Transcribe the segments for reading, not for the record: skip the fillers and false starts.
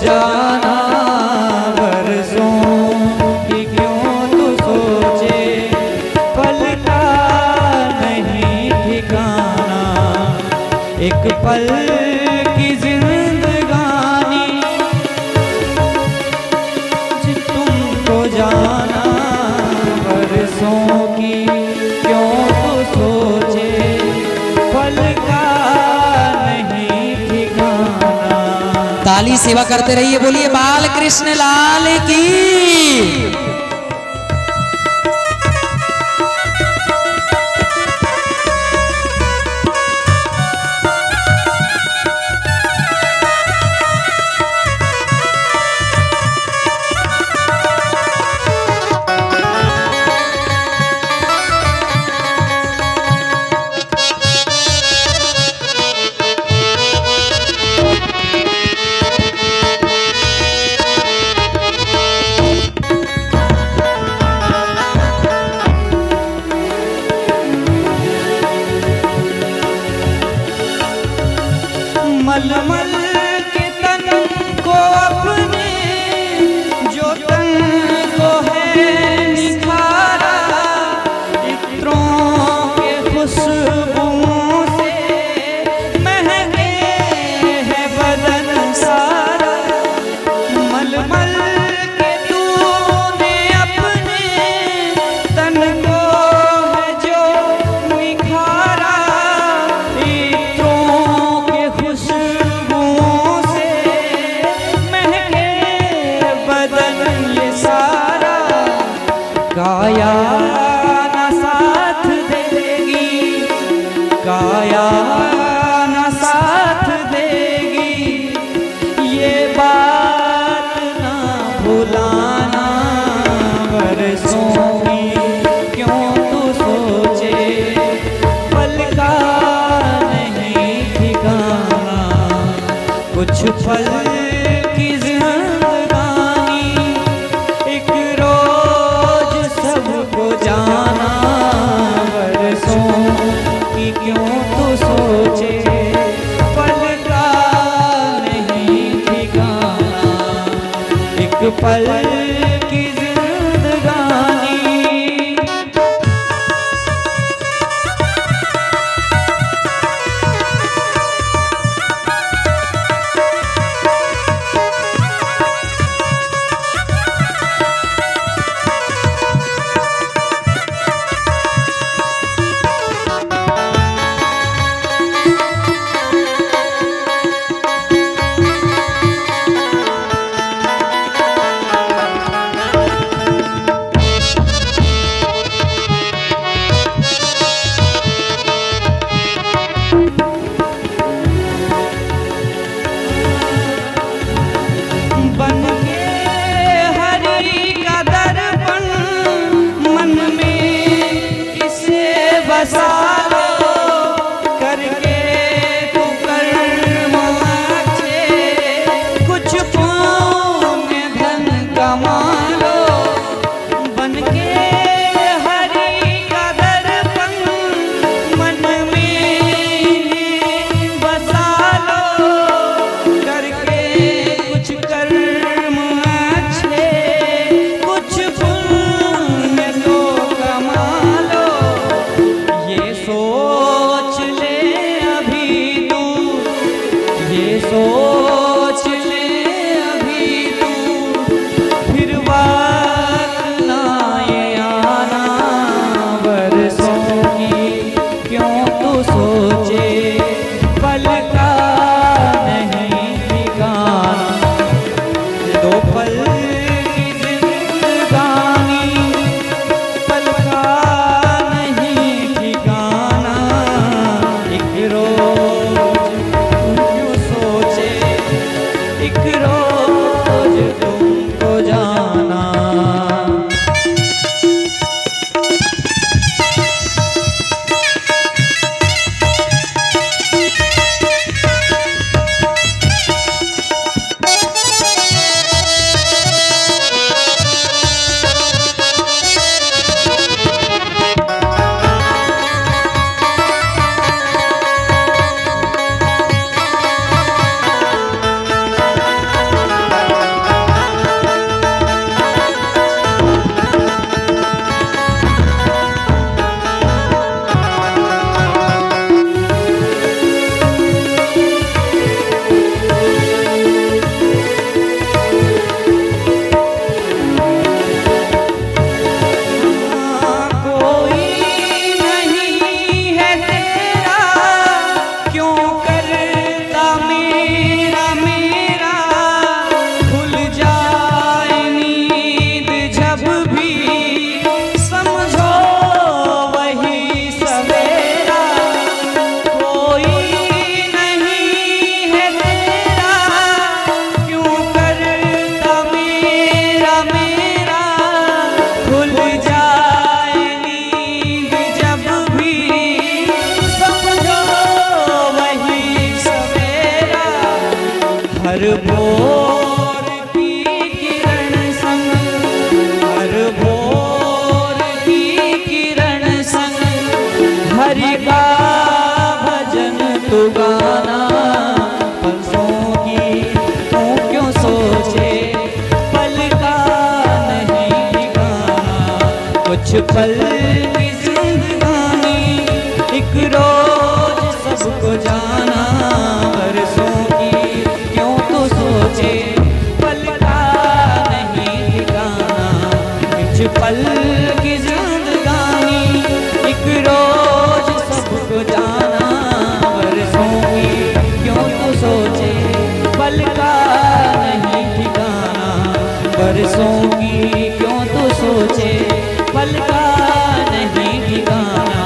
जाना बरसों की क्यों तू सोचे, पल का नहीं ठिकाना, एक पल की जिंदगानी, तुमको जाना बरसों की क्यों तू सोचे, पल का नहीं ठिकाना। ताली सेवा करते रहिए, बोलिए बाल कृष्ण लाल की। मलमल के तन को अपने, जो तन को है निखारा, इत्रों के खुशबुओं से महके है बदन सारा। मलमल के तूने अपने तन को है जो निखारा, इत्रों के खुशबुओं से महके बदन ये सारा। काया न साथ देगी, काया न साथ देगी, ये बात ना भुलाना बरसों की क्यों तू सोचे, पल का नहीं ठिकाना, कुछ पल की जिंदगानी, एक रोज सबको जाना बरसों की क्यों तू सोचे, पल का नहीं ठिकाना, एक पल की जिंदगानी। सोच ले अभी तू, फिर बात ना ये आना बरसों की क्यों तू सोचे, पल का नहीं ठिकाना, दो पल की जिंदगानी, पल का नहीं ठिकाना, एक रोज क्यों सोचे, हर भोर की किरण संग, हर भोर की किरण संग हरि का भजन तू गाना। परसों की तू क्यों सोचे, पल का नहीं ठिकाना। कुछ पल की जिंदगानी, एक रोज सबको जाना। बरसों की क्यों तू सोचे, पल का नहीं ठिकाना। कुछ पल की जिंदगानी, एक रोज सबको जाना। बरसों की क्यों तू सोचे, पल का नहीं ठिकाना। बरसों की क्यों तू सोचे, पल का नहीं ठिकाना।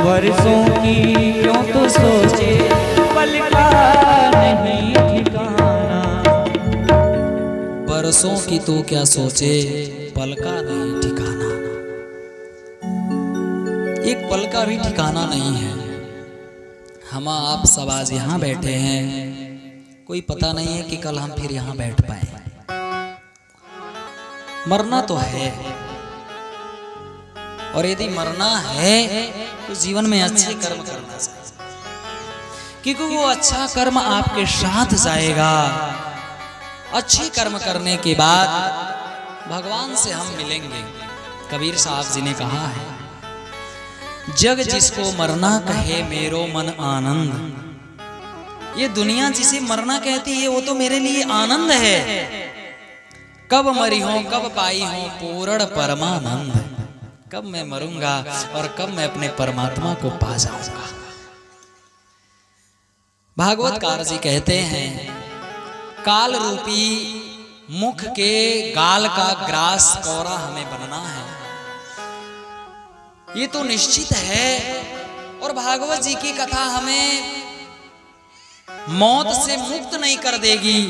बरसों की क्यों तू सोचे, पल का नहीं ठिकाना। बरसों की तू क्या सोचे, पल का नहीं ठिकाना। एक पल का भी ठिकाना नहीं है। हम आप सब आज यहाँ बैठे हैं, कोई पता नहीं है कि कल हम फिर यहाँ बैठ पाए। मरना तो है, और यदि मरना है तो जीवन में अच्छे कर्म करना चाहिए, क्योंकि वो अच्छा कर्म आपके साथ जाएगा। अच्छे कर्म करने के बाद भगवान से हम मिलेंगे। कबीर साहब जी ने कहा है, जग जिसको मरना कहे मेरो मन आनंद। ये दुनिया जिसे मरना कहती है वो तो मेरे लिए आनंद है। कब मरी हो कब पाई हो पूर्ण परमानंद। कब मैं मरूंगा और कब मैं अपने परमात्मा को पा जाऊंगा। भागवतकार जी कहते हैं, काल रूपी मुख के गाल का ग्रास कौरा हमें बनना है, ये तो निश्चित है। और भागवत जी की कथा हमें मौत से मुक्त नहीं कर देगी,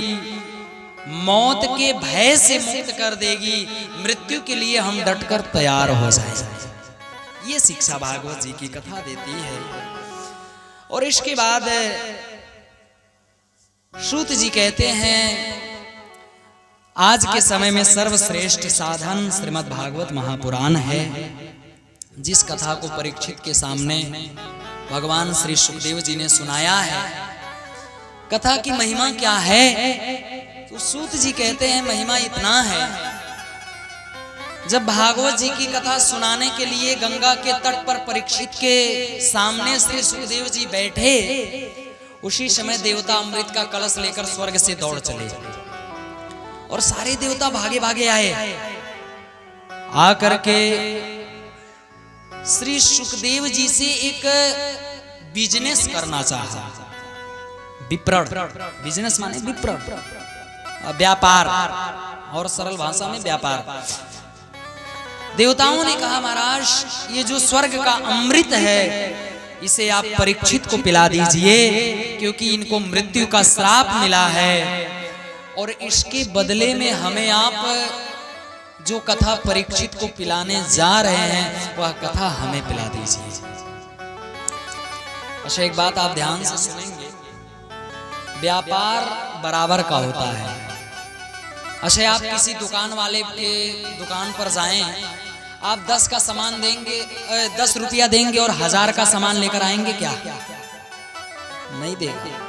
मौत के भय से मुक्त कर देगी। मृत्यु के लिए हम डटकर तैयार हो जाएं, ये शिक्षा भागवत जी की कथा देती है। और इसके बाद सूत जी कहते हैं, आज के समय में सर्वश्रेष्ठ साधन श्रीमद् भागवत महापुराण है, जिस कथा को परीक्षित के सामने भगवान श्री सुखदेव जी ने सुनाया है। कथा की महिमा क्या है, तो सूत जी कहते हैं महिमा इतना है, जब भागवत जी की कथा सुनाने के लिए गंगा के तट पर परीक्षित के सामने श्री सुखदेव जी बैठे, उसी समय देवता अमृत का कलश लेकर स्वर्ग से दौड़ चले। और सारे देवता भागे भागे आए, आकर के श्री सुखदेव जी से एक बिजनेस करना चाहा। विप्रण, बिजनेस माने विप्रण, व्यापार, और सरल भाषा में व्यापार। देवताओं ने कहा, महाराज ये जो स्वर्ग का अमृत है इसे आप परीक्षित को पिला दीजिए, क्योंकि इनको मृत्यु का श्राप मिला है। और इसके बदले में हमें आप जो कथा परीक्षित को पिलाने जा रहे हैं वह कथा हमें पिला दीजिए। अच्छा, एक बात आप ध्यान से सुनेंगे, व्यापार बराबर का होता है। अच्छा, आप किसी दुकान वाले के दुकान पर जाएं, आप 10 का सामान देंगे, 10 रुपया देंगे और 1000 का सामान लेकर आएंगे क्या? नहीं देगा।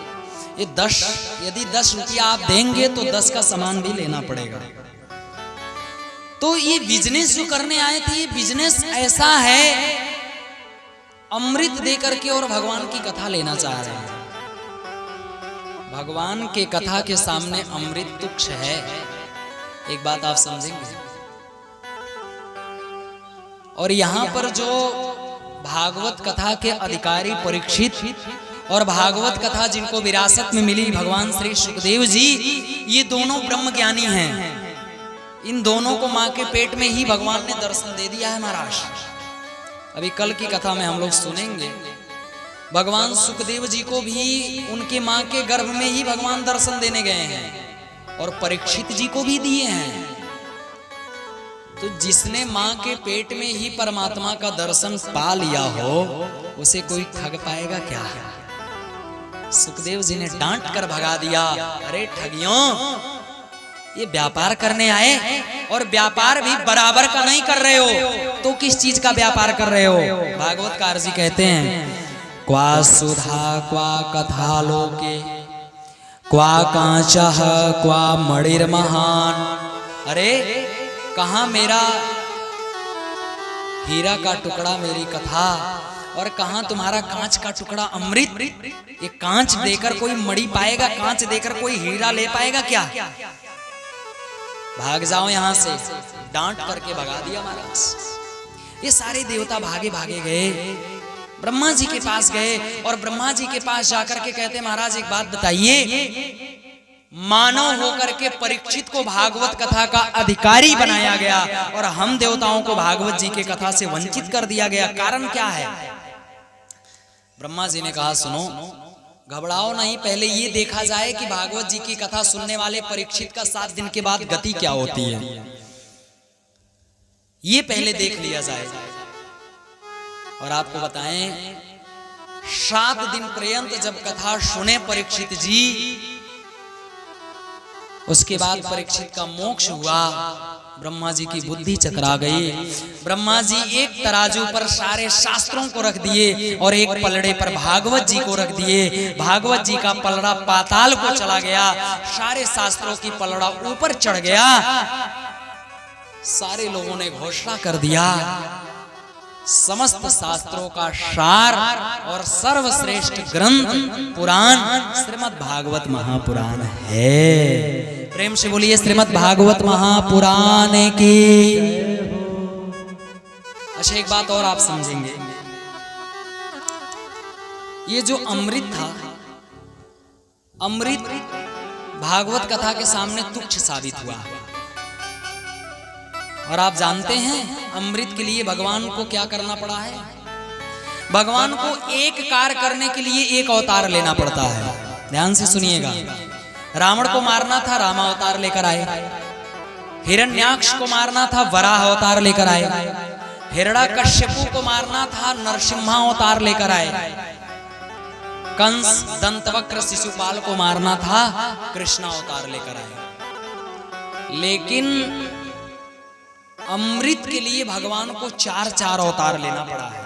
ये 10, यदि 10 रुपया आप देंगे तो 10 का सामान भी लेना पड़ेगा। तो ये बिजनेस जो करने आए थे, ये बिजनेस ऐसा है, अमृत दे करके और भगवान की कथा लेना चाह रहे हैं। भगवान के कथा के सामने अमृत तुच्छ है। एक बात आप समझेंगे, और यहां पर जो भागवत कथा के अधिकारी परीक्षित और भागवत कथा जिनको विरासत में मिली भगवान श्री सुखदेव जी, ये दोनों ब्रह्म ज्ञानी हैं। इन दोनों को मां के पेट में ही भगवान ने दर्शन दे दिया है महाराज। अभी कल की कथा में हम लोग सुनेंगे, भगवान सुखदेव जी को भी उनके मां के गर्भ में ही भगवान दर्शन देने गए हैं, और परीक्षित जी को भी दिए हैं। तो जिसने मां के पेट में ही परमात्मा का दर्शन पा लिया हो, उसे कोई ठग पाएगा क्या? सुखदेव जी ने डांट कर भगा दिया, अरे ठगियों, ये व्यापार करने आए और व्यापार भी बराबर का नहीं कर रहे हो, तो किस चीज का व्यापार कर रहे हो? भागवतकार जी कहते हैं, क्वा सुधा क्वा कथा लोके क्वा कांचः क्वा मणिर्महान। अरे कहाँ मेरा हीरा का टुकड़ा मेरी कथा, और कहाँ तुम्हारा कांच का टुकड़ा अमृत? ये कांच देकर कोई मणि पाएगा, कांच देकर कोई हीरा ले पाएगा क्या? भाग जाओ यहां से, डांट करके भगा दिया महाराज। ये सारे देवता भागे भागे गए, ब्रह्मा जी के पास गए, और ब्रह्मा जी के पास जाकर के कहते, महाराज एक बात बताइए, मानव होकर के परीक्षित को भागवत कथा का अधिकारी बनाया गया और हम देवताओं को भागवत जी के कथा से वंचित कर दिया गया, कारण क्या है? ब्रह्मा जी ने कहा, सुनो, घबराओ नहीं, पहले ये देखा जाए कि भागवत जी की कथा सुनने वाले परीक्षित का 7 दिन के बाद गति क्या होती है, ये पहले देख लिया जाए। और आपको बताएं, 7 दिन पर्यंत जब कथा सुने परीक्षित जी, उसके बाद परीक्षित का मोक्ष हुआ। ब्रह्मा जी की बुद्धि चकरा गई। ब्रह्मा जी एक तराजू पर सारे शास्त्रों को रख दिए और एक पलड़े पर भागवत जी को रख दिए। भागवत जी का पलड़ा पाताल को चला गया, सारे शास्त्रों की पलड़ा ऊपर चढ़ गया। सारे लोगों ने घोषणा कर दिया, समस्त शास्त्रों का सार और सर्वश्रेष्ठ ग्रंथ पुराण श्रीमद् भागवत महापुराण है। प्रेम से बोलिए श्रीमद् भागवत महापुराण की। अच्छा, एक बात और आप समझेंगे, ये जो अमृत था, अमृत भागवत कथा के सामने तुच्छ साबित हुआ। और आप जानते हैं अमृत के लिए भगवान को क्या करना पड़ा है? भगवान को एक कार्य करने के लिए एक अवतार लेना पड़ता है। ध्यान से सुनिएगा, रावण को मारना था, राम अवतार लेकर आए। हिरण्याक्ष को मारना था, वराह अवतार लेकर आए। हिरण्याकश्यपु को मारना था, नरसिम्हा अवतार लेकर आए। कंस दंतवक्र शिशुपाल को मारना था, कृष्ण अवतार लेकर आए। लेकिन अमृत के लिए भगवान को 4 अवतार लेना पड़ा है।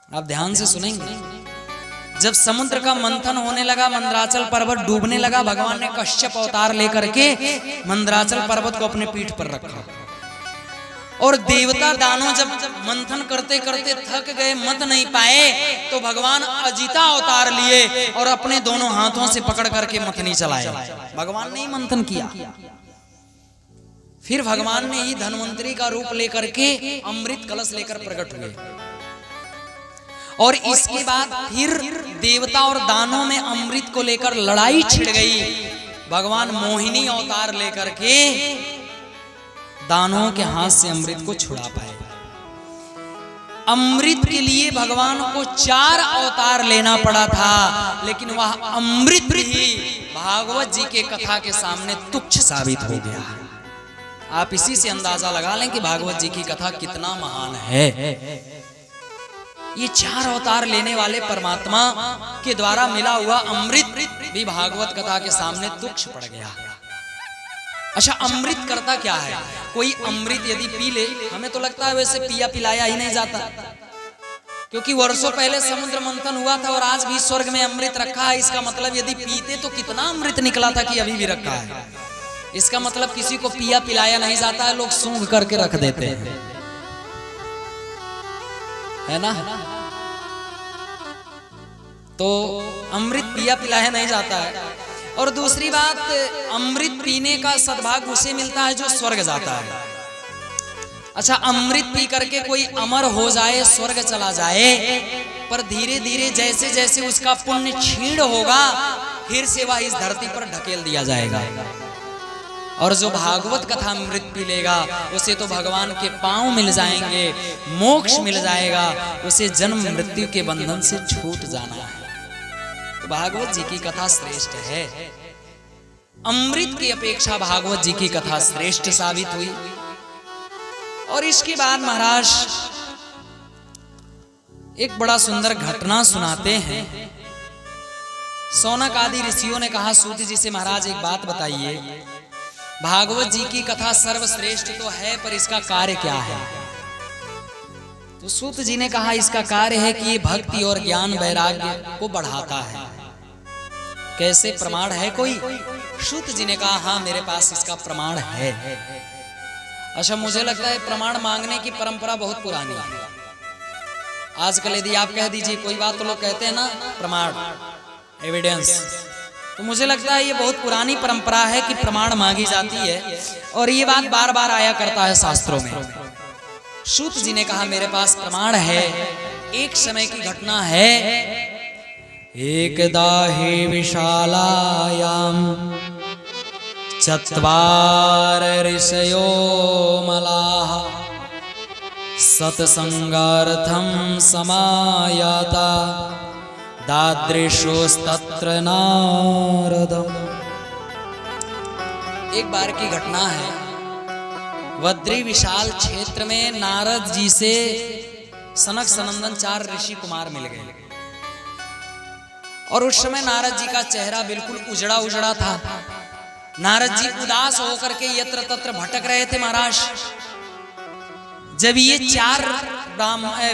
आप ध्यान से सुनेंगे, जब समुद्र का मंथन होने लगा, मंदराचल पर्वत डूबने लगा, भगवान ने कश्यप अवतार लेकर के मंदराचल पर्वत को अपने पीठ पर रखा। और देवता दानव जब मंथन करते करते थक गए, मत नहीं पाए, तो भगवान अजिता अवतार लिए और अपने दोनों हाथों से पकड़ करके मथनी चलाया। भगवान ने ही मंथन किया। फिर भगवान ने ही धन्वंतरी का रूप लेकर के अमृत कलश लेकर प्रकट हुए। और इसके बाद फिर देवता और दानों में अमृत को लेकर लड़ाई छिड़ गई। भगवान मोहिनी अवतार लेकर के दानों के हाथ से अमृत को छुड़ा पाए। अमृत के लिए भगवान को 4 अवतार लेना पड़ा था, लेकिन वह अमृत ही भागवत जी के कथा के सामने तुच्छ साबित हो गया। आप इसी से अंदाजा लगा लें कि भागवत जी की कथा कितना महान है। ये 4 अवतार लेने वाले परमात्मा के द्वारा मिला हुआ अमृत भी भागवत कथा के सामने तुच्छ पड़ गया। अच्छा, अमृत करता क्या है? कोई अमृत यदि पी ले, हमें तो लगता है वैसे पिया पिलाया ही नहीं जाता, क्योंकि वर्षों पहले समुद्र मंथन हुआ था और आज भी स्वर्ग में अमृत रखा है। इसका मतलब यदि पीते तो कितना अमृत निकला था कि अभी भी रखा है। इसका मतलब किसी को पिया पिलाया नहीं जाता है, लोग सूंघ करके रख देते हैं, है ना? तो अमृत पिया पिलाया नहीं जाता है। और दूसरी बात, अमृत पीने का सद्भाग्य उसे मिलता है जो स्वर्ग जाता है। अच्छा, अमृत पी करके कोई अमर हो जाए, स्वर्ग चला जाए, पर धीरे धीरे जैसे जैसे उसका पुण्य क्षीण होगा, फिर से वह इस धरती पर ढकेल दिया जाएगा। और जो भागवत कथा अमृत पी लेगा, उसे तो भगवान के पांव मिल जाएंगे, मोक्ष मिल जाएगा, उसे जन्म मृत्यु के बंधन से छूट जाना है। तो भागवत जी की कथा श्रेष्ठ है। अमृत की अपेक्षा भागवत जी की कथा श्रेष्ठ साबित हुई। और इसके बाद महाराज एक बड़ा सुंदर घटना सुनाते हैं। सौनक आदि ऋषियों ने कहा सूत जी से, महाराज एक बात बताइए, भागवत जी की कथा सर्वश्रेष्ठ तो है, पर इसका कार्य क्या है? तो सूत जी ने कहा इसका कार्य है कि ये भक्ति और ज्ञान वैराग्य को बढ़ाता है। कैसे, प्रमाण है कोई? सूत जी ने कहा हाँ मेरे पास इसका प्रमाण है। अच्छा, मुझे लगता है प्रमाण मांगने की परंपरा बहुत पुरानी है। आजकल यदि आप कह दीजिए कोई बात तो लोग कहते हैं ना प्रमाण, एविडेंस। तो मुझे लगता है ये बहुत पुरानी परंपरा है कि प्रमाण मांगी जाती है, और ये बात बार बार आया करता है शास्त्रों में। सूत जी ने कहा मेरे पास प्रमाण है। एक समय की घटना है, एकदा हि विशालायाम चत्वार ऋषयो मलाः सत्संगार्थं समायाता दादृशोस्तत्र नारदम्। एक बार की घटना है, वद्री विशाल क्षेत्र में नारद जी से सनक सनंदन 4 ऋषि कुमार मिल गए, और उस समय नारद जी का चेहरा बिल्कुल उजड़ा उजड़ा था। नारद जी उदास होकर के यत्र तत्र भटक रहे थे महाराज। जब ये 4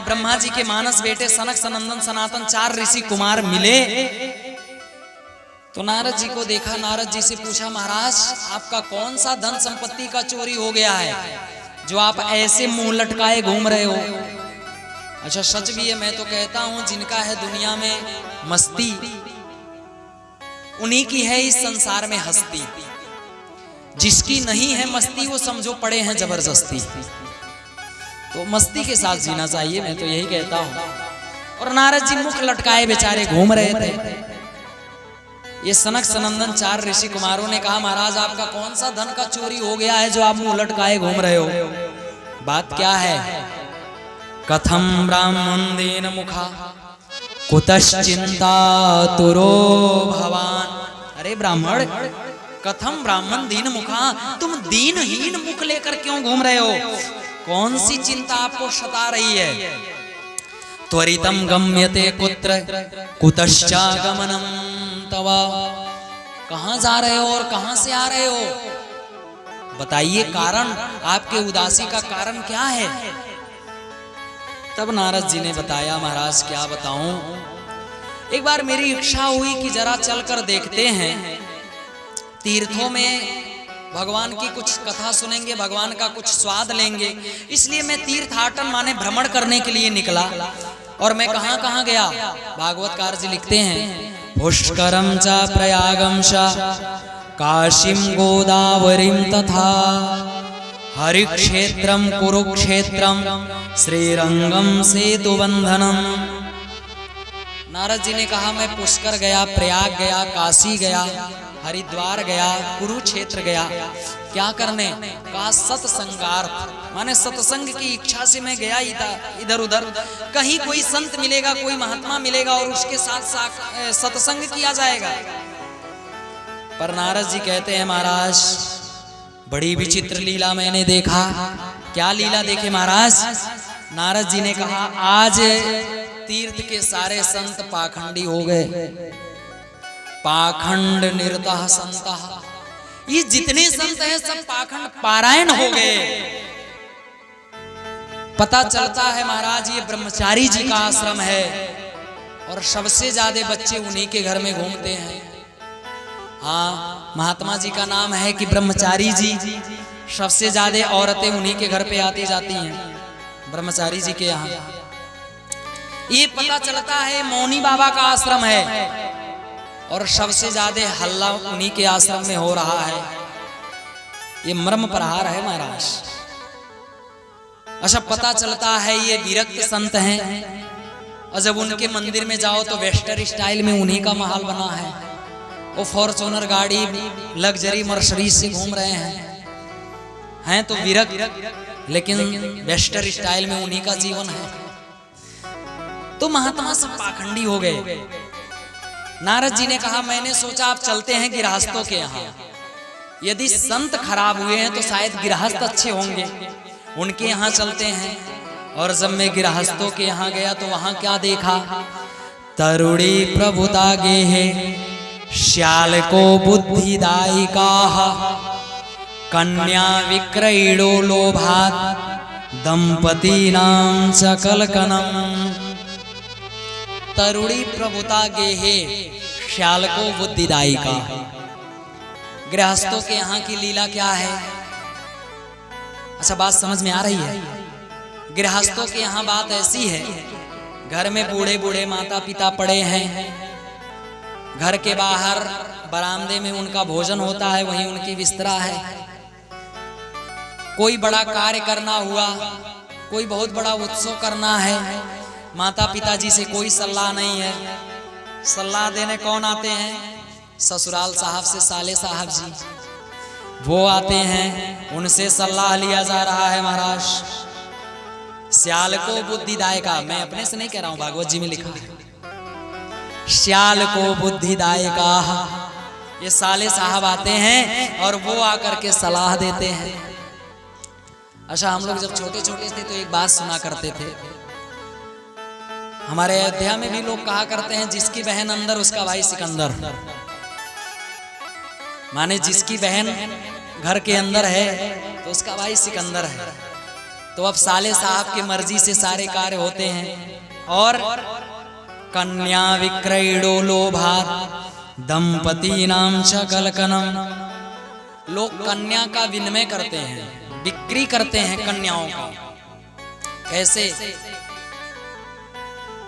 ब्रह्मा जी के मानस बेटे सनक सनंदन सनातन 4 ऋषि कुमार मिले, तो नारद जी को देखा, नारद जी से पूछा महाराज आपका कौन सा धन संपत्ति का चोरी हो गया है जो आप ऐसे मुंह लटकाए घूम रहे हो? अच्छा, सच भी है, मैं तो कहता हूं जिनका है दुनिया में मस्ती, उन्हीं की है इस संसार में हस्ती। जिसकी नहीं है मस्ती वो समझो पड़े हैं जबरदस्ती। तो मस्ती के साथ जीना चाहिए, मैं तो यही कहता हूं। और नारद जी मुख लटकाए बेचारे घूम रहे थे। ये सनक सनंदन 4 ऋषि कुमारों ने कहा महाराज आपका कौन सा धन का चोरी हो गया है जो आप मुंह लटकाए घूम रहे हो? बात क्या है? कथम ब्राह्मण दीन मुखा कुतश्चिंता तुरो भवान। अरे ब्राह्मण, कथम ब्राह्मण दीन मुखा, तुम दीनहीन मुख लेकर क्यों घूम रहे हो? कौन सी चिंता आपको सता रही है? त्वरितम गम्यते कुत्र कुतश्चागमनम तवा। कहां जा रहे हो और कहां से आ रहे हो? बताइए कारण, आपके उदासी का कारण क्या है? तब नारद जी ने बताया महाराज क्या बताऊं, एक बार मेरी इच्छा हुई कि जरा चलकर देखते हैं, तीर्थों में भगवान की कुछ कथा सुनेंगे, भगवान का कुछ स्वाद लेंगे। इसलिए मैं तीर्थाटन माने भ्रमण करने के लिए निकला। और मैं कहां कहां गया? भागवतकार जी लिखते हैं पुष्करम च प्रयागम च काशीम गोदावरीम तथा हरिक्षेत्रम कुरुक्षेत्रम श्रीरंगम सेतुबंधनम। नारद जी ने कहा मैं पुष्कर गया, प्रयाग गया, काशी गया, हरिद्वार गया, कुरुक्षेत्र गया। क्या करने? कहा सत्संगार्थ, माने सत्संग की इच्छा से मैं गया ही था इधर उधर। कहीं कोई संत मिलेगा, कोई महात्मा मिलेगा और उसके साथ सत्संग किया जाएगा। पर नारद जी कहते हैं महाराज बड़ी विचित्र लीला मैंने देखा। क्या लीला देखे महाराज? नारद जी ने कहा आज तीर्थ के सारे संत पाखंडी हो गए। पाखंड निरतः संतः, ये जितने संत हैं सब पाखंड पारायण हो गए। पता चलता है महाराज ये ब्रह्मचारी जी का आश्रम है, और सबसे ज्यादा बच्चे उन्हीं के घर में घूमते हैं। हाँ, महात्मा जी का नाम है कि ब्रह्मचारी जी, सबसे ज्यादा औरतें उन्हीं के घर पे आती जाती हैं ब्रह्मचारी जी के यहाँ। ये पता चलता है मौनी बाबा का आश्रम है, और सबसे ज्यादा हल्ला उन्हीं के आश्रम में हो रहा है। ये मर्म प्रहार है महाराज। अच्छा, पता चलता है ये विरक्त संत हैं, और जब उनके मंदिर में जाओ तो वेस्टर्न स्टाइल में उन्हीं का महल बना है। वो फॉर्च्यूनर गाड़ी, लग्जरी मर्सिडीज से घूम रहे हैं तो विरक्त, लेकिन वेस्टर्न स्टाइल में उन्हीं का जीवन है। तो महात्मा सब पाखंडी हो गए। नारद जी ने कहा मैंने सोचा आप चलते हैं गृहस्थों के यहाँ। यदि संत खराब हुए हैं तो शायद गृहस्थ अच्छे होंगे, उनके यहाँ चलते हैं। और जब मैं गृहस्थों के यहाँ गया तो वहां क्या देखा? तरुणी प्रभुता गेहे श्याल को बुद्धिदायिका कन्या विक्रयणो लोभात दंपतीनां च कलकनम। तरुणी प्रभुता गेहे श्याल को बुद्धिदायिका। गृहस्थों के यहाँ की लीला क्या है? अच्छा, बात समझ में आ रही है? गृहस्थों के यहाँ बात ऐसी है, घर में बूढ़े बूढ़े माता पिता पड़े हैं, घर के बाहर बरामदे में उनका भोजन होता है, वहीं उनकी बिस्तरा है। कोई बड़ा कार्य करना हुआ, कोई बहुत बड़ा उत्सव करना है, माता पिताजी से कोई सलाह नहीं है। सलाह देने कौन आते हैं? ससुराल साहब से साले साहब जी, वो आते हैं, उनसे सलाह लिया जा रहा है। महाराज, श्याल को बुद्धिदायिका, मैं अपने से नहीं कह रहा हूं, भागवत जी में लिखा है, श्याल को बुद्धिदायिका। ये साले साहब आते हैं और वो आकर के सलाह देते हैं। अच्छा, हम लोग जब छोटे छोटे थे तो एक बात सुना करते थे, हमारे अयोध्या में भी लोग कहा करते हैं, जिसकी बहन अंदर उसका भाई सिकंदर। माने जिसकी बहन घर के अंदर है तो उसका भाई सिकंदर है। तो अब साले साहब की मर्जी से सारे कार्य होते हैं। और कन्या विक्रयणो लोभात दंपतीनां च कलकनम। लोग कन्या का विनिमय करते हैं, बिक्री करते हैं कन्याओं का। कैसे?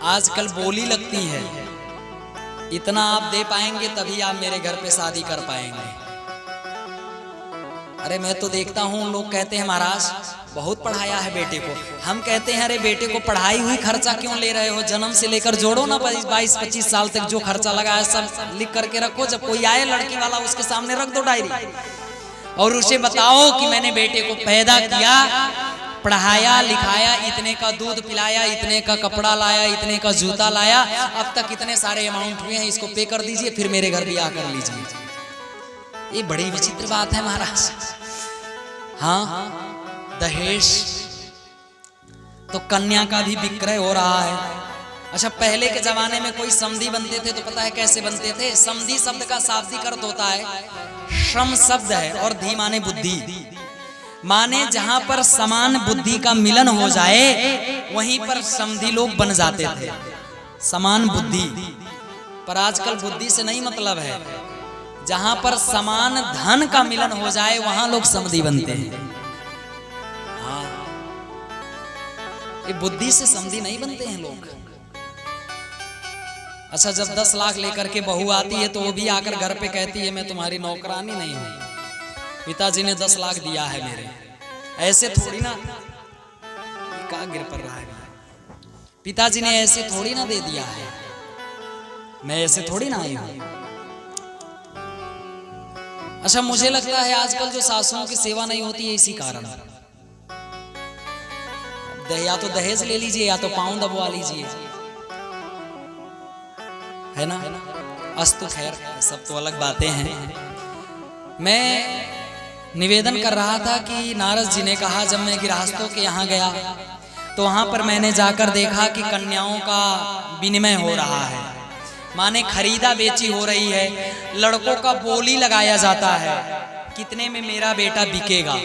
आजकल बोली लगती है, इतना आप दे पाएंगे तभी आप मेरे घर पे शादी कर पाएंगे। अरे मैं तो देखता हूँ, लोग कहते हैं महाराज बहुत पढ़ाया है बेटे को। हम कहते हैं अरे बेटे को पढ़ाई हुई खर्चा क्यों ले रहे हो? जन्म से लेकर जोड़ो ना, 22-25 साल तक जो खर्चा लगा है सब लिख करके रखो। जब कोई आए लड़की वाला, उसके सामने रख दो डायरी और उसे बताओ कि मैंने बेटे को पैदा किया, पढ़ाया लिखाया, इतने का दूध पिलाया, इतने का कपड़ा लाया, इतने का जूता लाया, अब तक इतने सारे अमाउंट हुए हैं, इसको पे कर दीजिए, फिर मेरे घर ब्याह कर लीजिए। ये बड़ी विचित्र बात है महाराज। हाँ, दहेज तो कन्या का भी विक्रय हो रहा है। अच्छा, पहले के जमाने में कोई समधी बनते थे तो पता है कैसे बनते थे? समधी शब्द का शाब्दिक अर्थ होता है, श्रम शब्द है और धी माने बुद्धि। माने जहां पर समान बुद्धि का मिलन हो जाए वहीं पर समधी लोग बन जाते थे, समान बुद्धि। पर आजकल बुद्धि से नहीं मतलब है, जहां पर समान धन का मिलन हो जाए वहां लोग समधी बनते हैं। हाँ, ये बुद्धि से समधी नहीं बनते हैं लोग। अच्छा, जब 10 लाख लेकर के बहू आती है तो वो भी आकर घर पे कहती है मैं तुम्हारी नौकरानी नहीं हूं, पिताजी ने 10 लाख दिया है मेरे। ऐसे थोड़ी ना, कहाँ गिर पड़ रहा है? पिताजी ने ऐसे थोड़ी ना दे दिया है, मैं ऐसे थोड़ी ना आई हूं। अच्छा, मुझे लगता है आजकल जो सासुओं की सेवा नहीं होती है इसी कारण। या तो दहेज ले लीजिए या तो पांव दबवा लीजिए, है ना? अस्तु खैर, सब तो अलग बातें हैं। मैं निवेदन कर रहा था कि नारद जी ने कहा, जब मैं गृहस्थों के यहाँ गया तो वहां पर मैंने जाकर देखा कि कन्याओं का विनिमय हो रहा है, माने खरीदा बेची हो रही है। लड़कों का बोली लगाया जाता है, कितने में मेरा बेटा बिकेगा,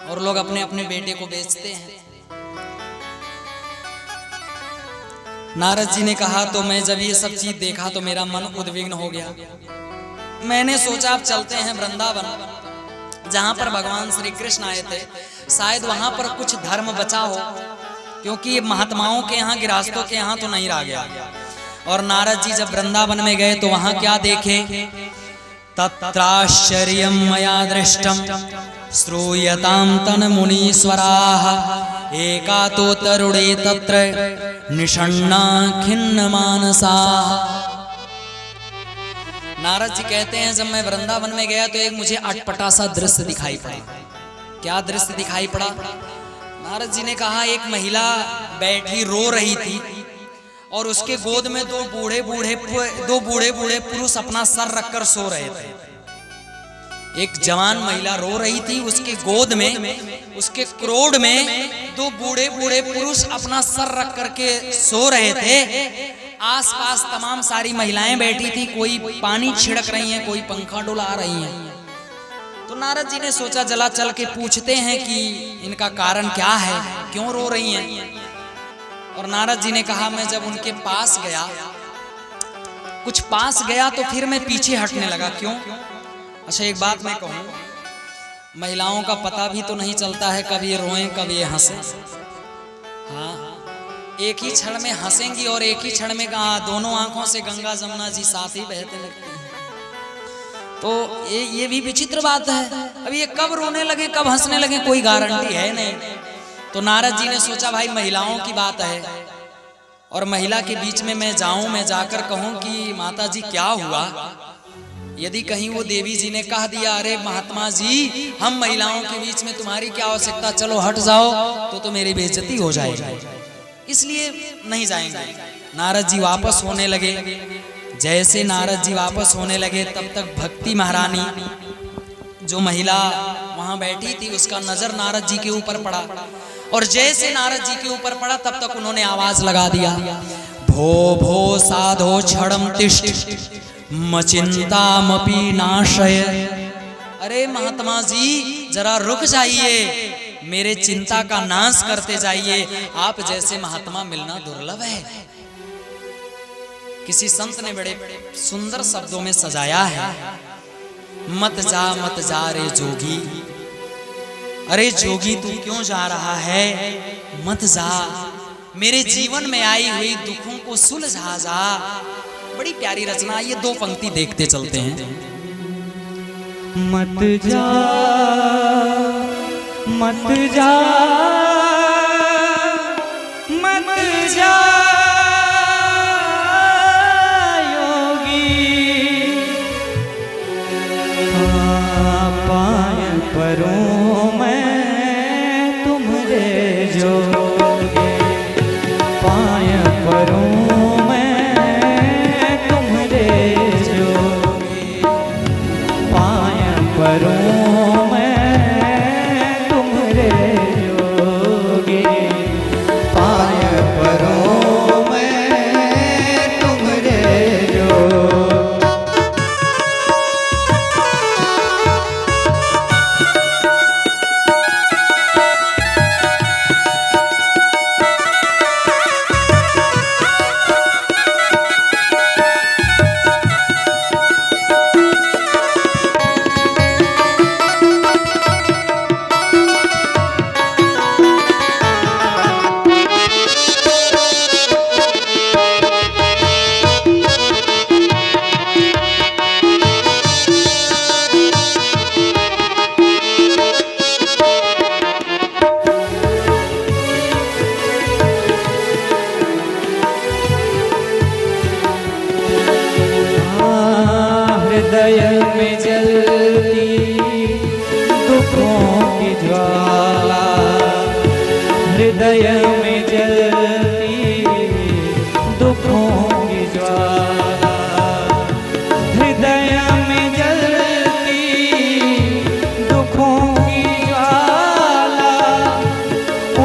और लोग अपने अपने बेटे को बेचते हैं। नारद जी ने कहा तो मैं जब ये सब चीज देखा तो मेरा मन उद्विग्न हो गया। मैंने सोचा अब चलते हैं वृंदावन, जहां पर भगवान श्री कृष्ण आए थे, शायद वहां पर कुछ धर्म बचा हो, क्योंकि महात्माओं के यहाँ गृहस्थों के यहाँ तो नहीं रह गया। और नारद जी जब वृंदावन में गए तो वहां क्या देखे? तत्राश्चर्यं मया दृष्टम श्रूयतां तन मुनीश्वराः एकातो तरुणे तत्र निषण्णा खिन्न मानसाः। नारद जी कहते हैं जब मैं वृंदावन में गया तो एक मुझे अटपटा सा दृश्य दिखाई पड़ा। क्या दृश्य दिखाई पड़ा? नारद जी ने कहा एक महिला बैठी रो रही थी और उसके गोद में दो बूढ़े बूढ़े पुरुष अपना सर रखकर सो रहे थे। एक जवान महिला रो रही थी, उसके गोद में, उसके क्रोध में दो बूढ़े बूढ़े पुरुष अपना सर रख करके सो रहे थे। आसपास तमाम सारी महिलाएं बैठी थी, कोई पानी छिड़क रही हैं, कोई पंखा डुला रही हैं। तो नारद जी ने सोचा जला चल के पूछते हैं कि इनका कारण क्या है, क्यों रो रही हैं। और नारद जी ने कहा मैं जब उनके पास गया, कुछ पास गया तो फिर मैं पीछे हटने लगा। क्यों? अच्छा एक बात मैं कहूं, महिलाओं का पता भी तो नहीं चलता है कब ये रोएं कब ये हंसें। हाँ, एक ही क्षण में हंसेंगी और एक ही क्षण में दोनों आंखों से गंगा जमुना जी साथ ही बहते लगते हैं। तो ये भी विचित्र बात है। अब ये कब रोने लगे कब हंसने लगे कोई गारंटी है नहीं। तो नारद जी ने सोचा भाई महिलाओं की बात है और महिला के बीच में मैं जाऊं, मैं जाकर कहूं कि माता जी क्या हुआ। यदि कहीं वो देवी जी ने कह दिया अरे महात्मा जी हम महिलाओं के बीच में तुम्हारी क्या आवश्यकता, चलो हट जाओ, तो मेरी बेइज्जती हो जाएगी, इसलिए नहीं जाएंगे। नारद जी वापस होने लगे। जैसे नारद जी वापस होने लगे तब तक भक्ति महारानी जो महिला वहां बैठी थी उसका नजर नारद जी के ऊपर पड़ा, और जैसे नारद जी के ऊपर पड़ा तब तक उन्होंने आवाज लगा दिया, भो भो साधो क्षणम तिष्ठ मचिंतामपि नाशय। अरे महात्मा जी जरा रुक जाइए, मेरे चिंता का नाश करते जाइए, आप जैसे महात्मा मिलना दुर्लभ है। किसी संत ने बड़े सुंदर शब्दों में सजाया है, मत जा रे जोगी। अरे जोगी तू क्यों जा रहा है, मत जा, मेरे जीवन में आई हुई दुखों को सुलझा जा। बड़ी प्यारी रचना, ये दो पंक्ति देखते चलते हैं। मत जा मत जा मत जा योगी, पाय परूं मैं तुम्हारे जोगे, पाय परूं परूं मैं तुम्हारे जोगे, पाय परूं मैं तुम्हारे जोगे। हृदय में जलती दुखों की ज्वाला, हृदय में जलती दुखों की ज्वाला, हृदय में जलती दुखों की ज्वाला,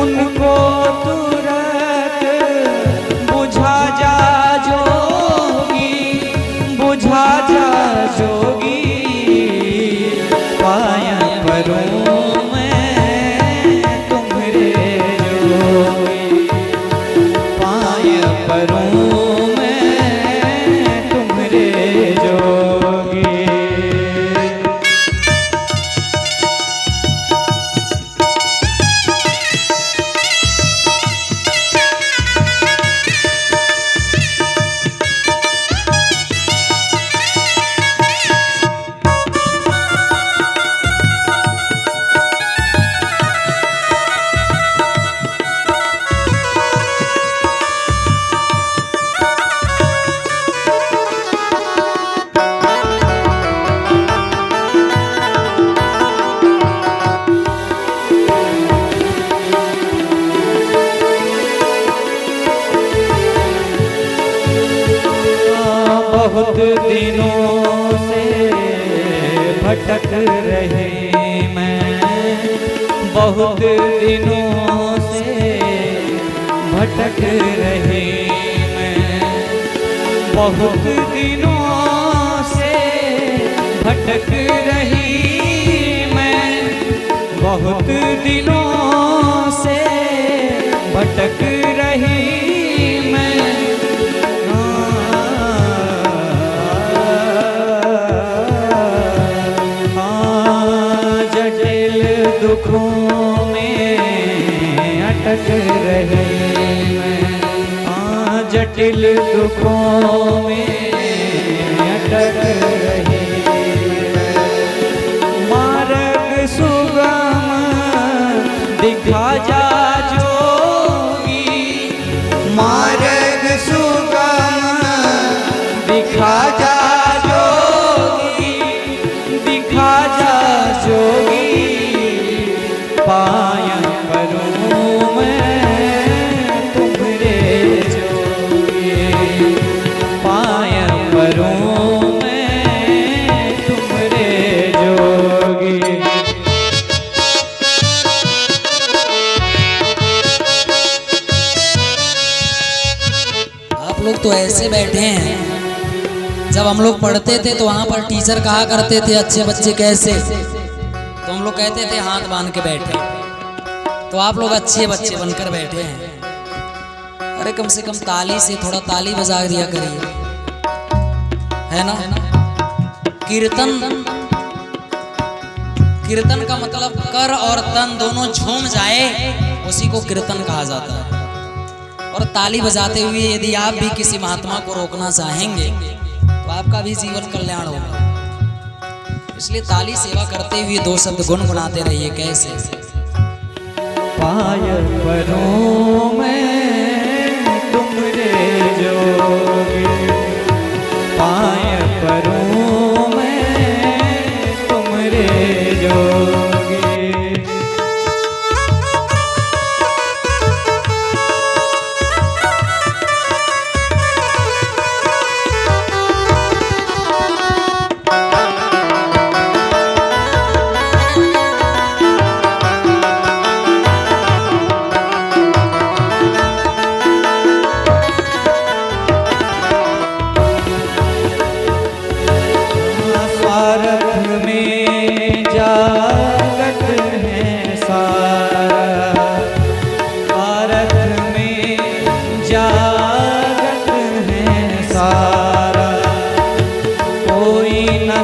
उनको तुरंत बुझा जा जोगी, बुझा जा जोगी, पाय परूं मैं तुम्हारे जोगी, पाय परूं मैं तुम्हारे जोगी। बहुत दिनों से भटक रहे मैं, बहुत दिनों से भटक रहे मैं, बहुत दिनों से भटक रही मैं, बहुत दिनों से भटक रही मैं। जटिल दुखों में अटक रही मैं, जटिल दुखों में अटक रही। मार्ग सुगम दिखा जा जोगी, मार्ग सुगम दिखा जा जोगी, दिखा जा जोगी। पाया करूं मैं तुम्हारे जोगी, पाया करूं मैं तुम्हारे जोगी। आप लोग तो ऐसे बैठे हैं, जब हम लोग पढ़ते थे तो वहां पर टीचर कहा करते थे अच्छे बच्चे कैसे, तो हम लोग कहते थे हाथ बांध के बैठे। तो आप लोग अच्छे बच्चे बनकर बैठे हैं। अरे कम से कम ताली से थोड़ा ताली बजा दिया करिए, है ना। कीर्तन, कीर्तन का मतलब कर और तन दोनों झूम जाए, उसी को कीर्तन कहा जाता है। और ताली बजाते हुए यदि आप भी किसी महात्मा को रोकना चाहेंगे तो आपका भी जीवन कल्याण होगा। इसलिए ताली सेवा करते हुए दो शब्द गुनगुनाते रहिए। कैसे? पाय परूं मैं तुम्हारे जोगी, पाय परूं मैं तुम्हारे जोगी।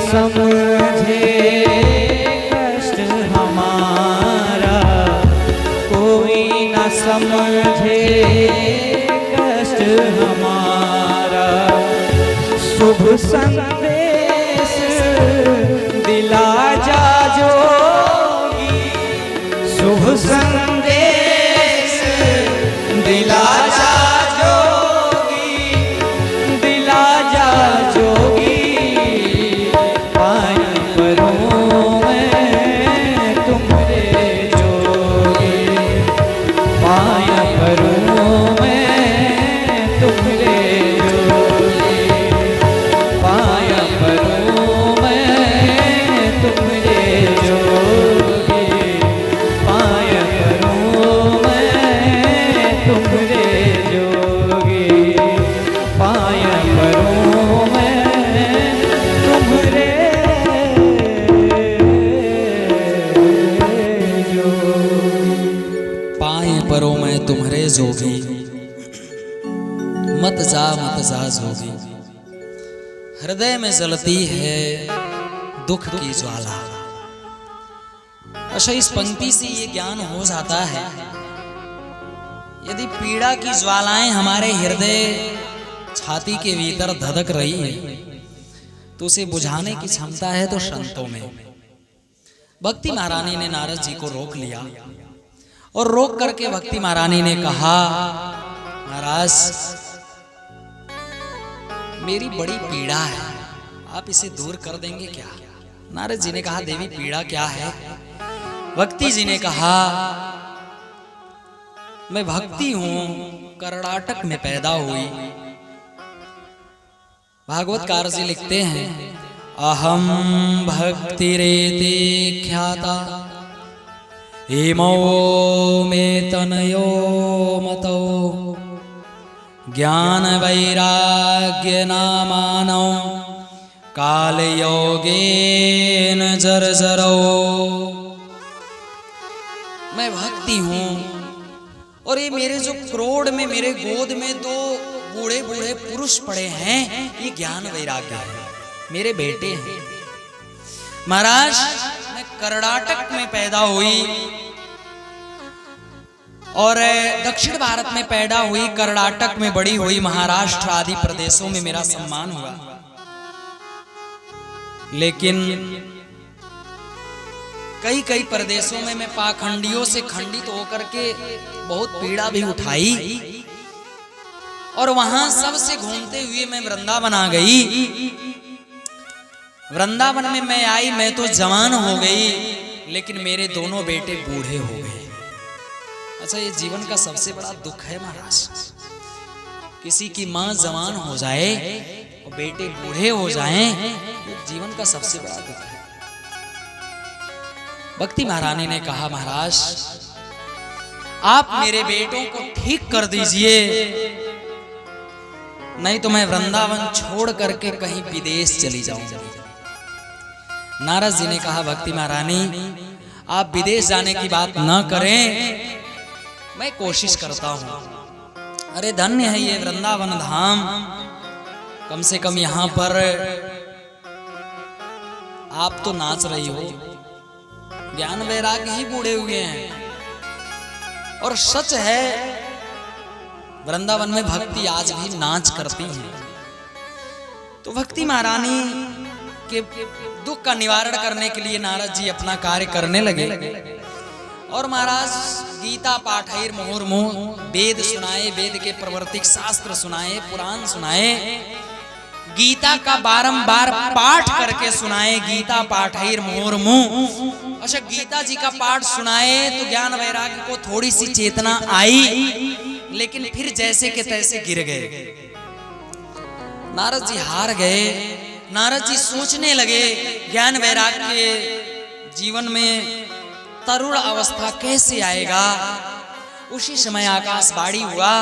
समझे कष्ट हमारा, कोई न समझे कष्ट हमारा। शुभ संदेश दिला जा जोगी, शुभ संदेश दिला जा जोगी, दिला जा जोगी। तुम्हारे जोगी, मत जा जोगी। हृदय में जलती है दुख की ज्वाला। अच्छा, इस पंक्ति से ये ज्ञान हो जाता है, यदि पीड़ा की ज्वालाएं हमारे हृदय छाती के भीतर धधक रही है तो उसे बुझाने की क्षमता है तो संतों में। भक्ति महारानी ने नारद जी को रोक लिया और रोक करके भक्ति महारानी ने कहा, महाराज मेरी बड़ी पीड़ा है, आप इसे दूर कर देंगे क्या? नारद जी ने कहा, देवी पीड़ा क्या है? भक्ति जी ने कहा, मैं भक्ति हूं, कर्नाटक में पैदा हुई। भागवतकार जी लिखते हैं, अहम भक्ति रेते ख्याता इमो में तनयो मतो ज्ञान वैराग्य नामानो काल योगेन जर्जरो। मैं भक्ति हूं और ये मेरे जो क्रोड़ में मेरे गोद में दो बूढ़े बूढ़े पुरुष पड़े हैं, ये ज्ञान वैराग्य है, मेरे बेटे हैं। महाराज मैं कर्नाटक में पैदा हुई और दक्षिण भारत में पैदा हुई, कर्नाटक में बड़ी हुई, महाराष्ट्र आदि प्रदेशों में मेरा सम्मान हुआ, लेकिन कई कई प्रदेशों में मैं पाखंडियों से खंडित होकर के बहुत पीड़ा भी उठाई और वहां सबसे घूमते हुए मैं वृंदावन आ गई। वृंदावन में मैं आई, मैं तो जवान हो गई, लेकिन मेरे दोनों बेटे बूढ़े हो गए। अच्छा, ये जीवन का सबसे बड़ा दुख है महाराज, किसी की माँ जवान हो जाए और बेटे बूढ़े हो जाएं, ये जीवन का सबसे बड़ा दुख है। भक्ति महारानी ने कहा, महाराज आप मेरे बेटों को ठीक कर दीजिए, नहीं तो मैं वृंदावन छोड़ करके कहीं विदेश चली जाऊंगी। नारद जी ने कहा, भक्ति महारानी आप विदेश जाने की बात न करें, मैं कोशिश करता हूं। अरे धन्य है ये वृंदावन धाम, कम से कम यहां पर आप तो नाच रही हो, ज्ञान वैराग्य ही बूढ़े हुए हैं। और सच है वृंदावन में भक्ति आज भी नाच करती है। तो भक्ति महारानी के दुख का निवारण करने के लिए नारद जी अपना कार्य करने लगे और महाराज गीता पाठैर मुहुर्मुहुः, वेद सुनाए, वेद के प्रवर्तिक शास्त्र सुनाए, पुराण सुनाए, गीता का बारंबार पाठ करके सुनाए। गीता पाठैर मुहुर्मुहुः, अच्छा गीता जी का पाठ सुनाए तो ज्ञान वैराग्य को थोड़ी सी चेतना आई, लेकिन फिर जैसे के तैसे गिर गए। नारद जी हार गए। नारद जी सोचने लगे ज्ञान वैराग्य के जीवन में तरुण अवस्था कैसे आएगा। उसी समय आकाशवाणी हुआ,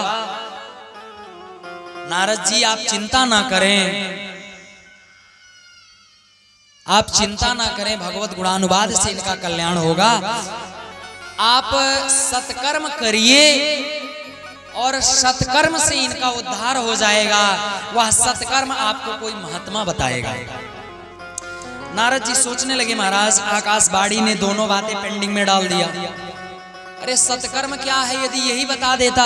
नारद जी आप चिंता ना करें, आप चिंता ना करें, भगवत गुणानुवाद से इनका कल्याण होगा। आप सत्कर्म करिए और सत्कर्म से इनका उद्धार हो जाएगा। वह सत्कर्म आपको कोई महात्मा बताएगा। नारद जी सोचने लगे, महाराज आकाशवाणी ने दोनों बातें पेंडिंग में डाल दिया। अरे सत्कर्म क्या है, यदि यही बता देता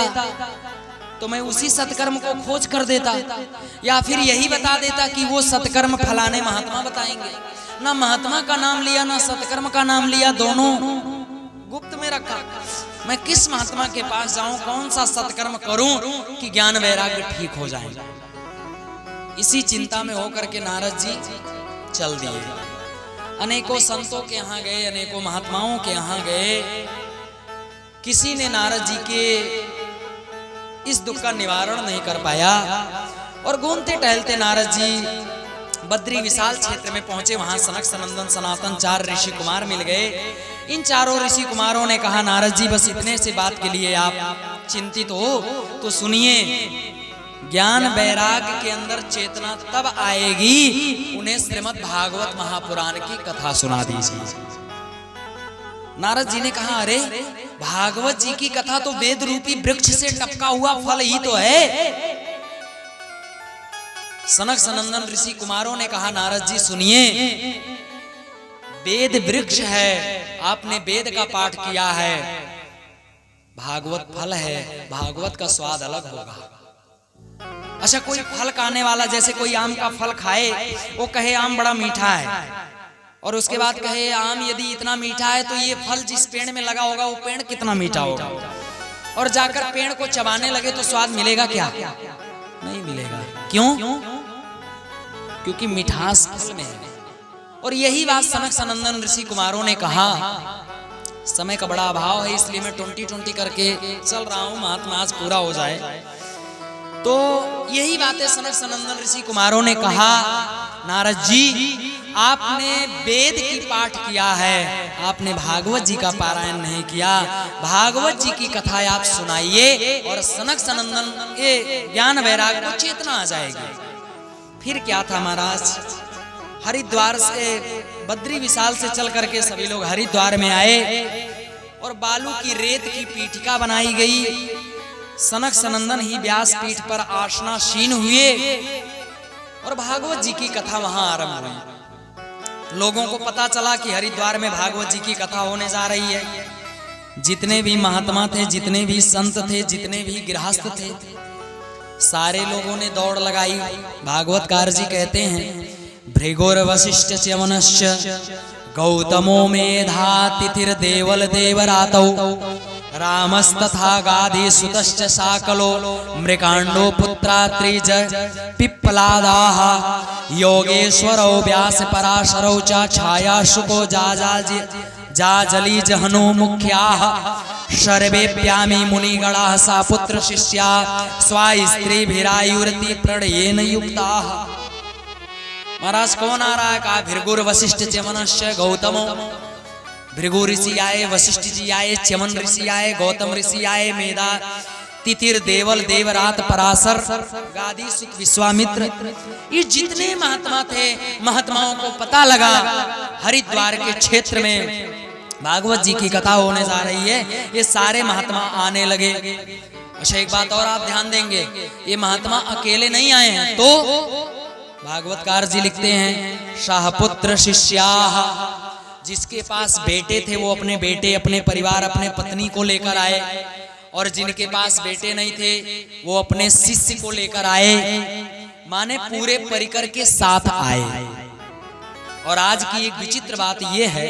तो मैं उसी सत्कर्म को खोज कर देता, या फिर यही बता देता कि वो सत्कर्म फलाने महात्मा बताएंगे। ना महात्मा का नाम लिया, ना सत्कर्म का नाम लिया, दोनों गुप्त में रखा। मैं किस महात्मा के पास जाऊं, कौन सा सत्कर्म करूं कि ज्ञान वैराग्य ठीक हो जाए। इसी चिंता में होकर के नारद जी चल दिए। अनेकों संतों के यहाँ गए, अनेकों महात्माओं के यहाँ गए, किसी ने नारद जी के इस दुख का निवारण नहीं कर पाया। और घूमते टहलते नारद जी बद्री विशाल क्षेत्र में पहुंचे। वहां सनक सनंदन सनातन 4 ऋषि कुमार मिल गए। इन चारों ऋषि कुमारों ने कहा, नारद जी बस इतने से बात के लिए आप चिंतित हो तो सुनिए, ज्ञान वैराग्य के अंदर चेतना तब आएगी, उन्हें श्रीमद् भागवत महापुराण की कथा सुना दीजिए। नारद जी ने कहा, अरे भागवत जी की कथा तो वेद रूपी वृक्ष से टपका हुआ फल ही तो है। सनक सनंदन ऋषि कुमारों ने कहा, नारद जी सुनिए, वेद वृक्ष है, आपने वेद का पाठ किया है, भागवत फल है, भागवत का स्वाद अलग होगा। अच्छा कोई फल खाने वाला, जैसे कोई आम का फल खाए, वो कहे आम बड़ा मीठा है, और उसके बाद कहे आम यदि इतना मीठा है तो ये फल जिस पेड़ में लगा होगा वो पेड़ कितना मीठा होगा, और जाकर पेड़ को चबाने लगे तो स्वाद मिलेगा क्या? नहीं मिलेगा। क्यों? क्योंकि मिठास फल में है। और यही बात सनक सनंदन ऋषि कुमारों ने कहा, समय का बड़ा अभाव है इसलिए मैं 20-20 करके चल रहा हूं, महात्मा आज पूरा हो जाए। तो यही बातें सनक सनंदन ऋषि कुमारों ने कहा, नारद जी आपने वेद की पाठ किया है, आपने भागवत जी का पारायण नहीं किया, भागवत जी की कथा आप सुनाइए और सनक सनंदन ये ज्ञान वैराग को चेतना आ जाएगी। फिर क्या था महाराज, हरिद्वार से बद्री विशाल से चल करके सभी लोग हरिद्वार में आए और बालू की रेत की पीठिका बनाई गई। सनक सनंदन ही व्यास पीठ पर आसनासीन हुए और भागवत जी की कथा वहां आरंभ हुई। लोगों को पता चला कि हरिद्वार में भागवत जी की कथा होने जा रही है। जितने भी महात्मा थे, जितने भी संत थे, जितने भी गृहस्थ थे, सारे लोगों ने दौड़ लगाई। भागवतकार जी कहते हैं, भृगुर वशिष्ठ च्यवनश्च गौतमो मेधा तिथिर देवल देवरातौ रामस्तथा गाधि सुतश्च साकलो मृकांडो पुत्रात्रिज पिप्पलादाः योगेश्वरो व्यास पराशरौ च छाया शुको जाजली जहनो मुख्याः सर्वेप्यामि मुनिगणाः सा पुत्र शिष्या स्वास्त्रीभिरायुर्ति प्रणयेन युक्ताः। महाराज कौन आ रहा है? कहा भृगुर वशिष्ठ च्यवनश्च गौतमो। भृगु ऋषि आए, वशिष्ठ जी आए, च्यवन ऋषि आए, गौतम ऋषि आए, मेधा तिथिर देवल देवरात पराशर गादी सुख विश्वामित्र, ये जितने महात्मा थे, महात्माओं को पता लगा हरिद्वार के क्षेत्र में भागवत जी की कथा होने जा रही है। ये सारे महात्मा आने लगे। अच्छा, एक बात और आप ध्यान देंगे, ये महात्मा अकेले नहीं आए हैं। तो भागवतकार जी लिखते हैं, शाहपुत्र शिष्याः, जिसके पास बेटे थे वो अपने बेटे, अपने परिवार, अपने पत्नी को लेकर आए, और जिनके पास बेटे नहीं थे वो अपने शिष्य को लेकर आए, माने पूरे परिकर के साथ आए। और आज की एक विचित्र बात ये है,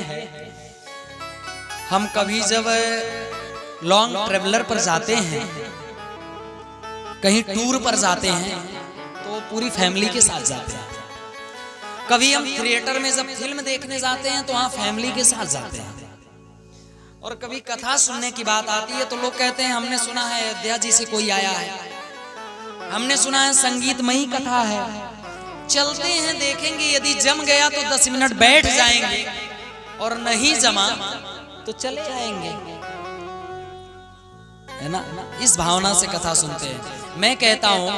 हम कभी जब लॉन्ग ट्रेवलर पर जाते हैं, कहीं टूर पर जाते हैं, तो पूरी फैमिली के साथ जाते हैं। कभी हम थिएटर में जब फिल्म देखने जाते हैं तो वहां फैमिली के साथ जाते हैं। और कभी कथा सुनने की बात आती है तो लोग कहते हैं, हमने सुना है अयोध्या जी से कोई आया है, हमने सुना है संगीतमयी कथा है, चलते हैं देखेंगे, यदि जम गया तो 10 मिनट बैठ जाएंगे और नहीं जमा तो चले आएंगे, है ना। इस भावना से कथा सुनते हैं। मैं कहता हूं,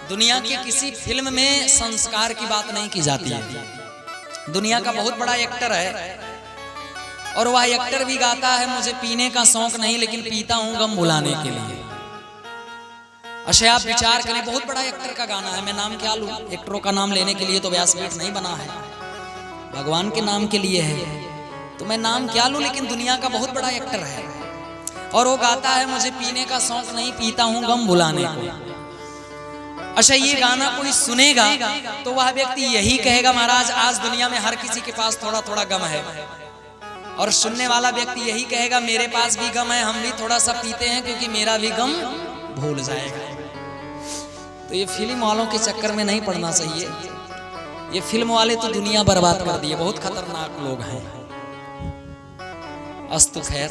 दुनिया की किसी फिल्म में संस्कार की बात नहीं की जाती है। दुनिया का बहुत बड़ा एक्टर है और वह एक्टर भी गाता है, मुझे पीने का शौक नहीं लेकिन पीता हूं गम भुलाने के लिए। अच्छा, आप विचार करें, बहुत बड़ा एक्टर का गाना है, मैं नाम क्या लूं? एक्टरों का नाम लेने के लिए तो व्यासपीठ नहीं बना है, भगवान के नाम के लिए है, तो मैं नाम क्या लूं? लेकिन दुनिया का बहुत बड़ा एक्टर है और वो गाता है, मुझे पीने का शौक नहीं, पीता हूं गम भुलाने को। अच्छा, ये गाना कोई सुनेगा तो वह व्यक्ति यही कहेगा, महाराज आज दुनिया में हर किसी के पास थोड़ा थोड़ा गम है, और सुनने वाला व्यक्ति यही कहेगा, मेरे पास भी गम है, हम भी थोड़ा सा पीते हैं क्योंकि मेरा भी गम भूल जाएगा। तो ये फिल्म वालों के चक्कर में नहीं पड़ना चाहिए। ये फिल्म वाले तो दुनिया बर्बाद कर दिए, बहुत खतरनाक लोग हैं। अस्तु खैर,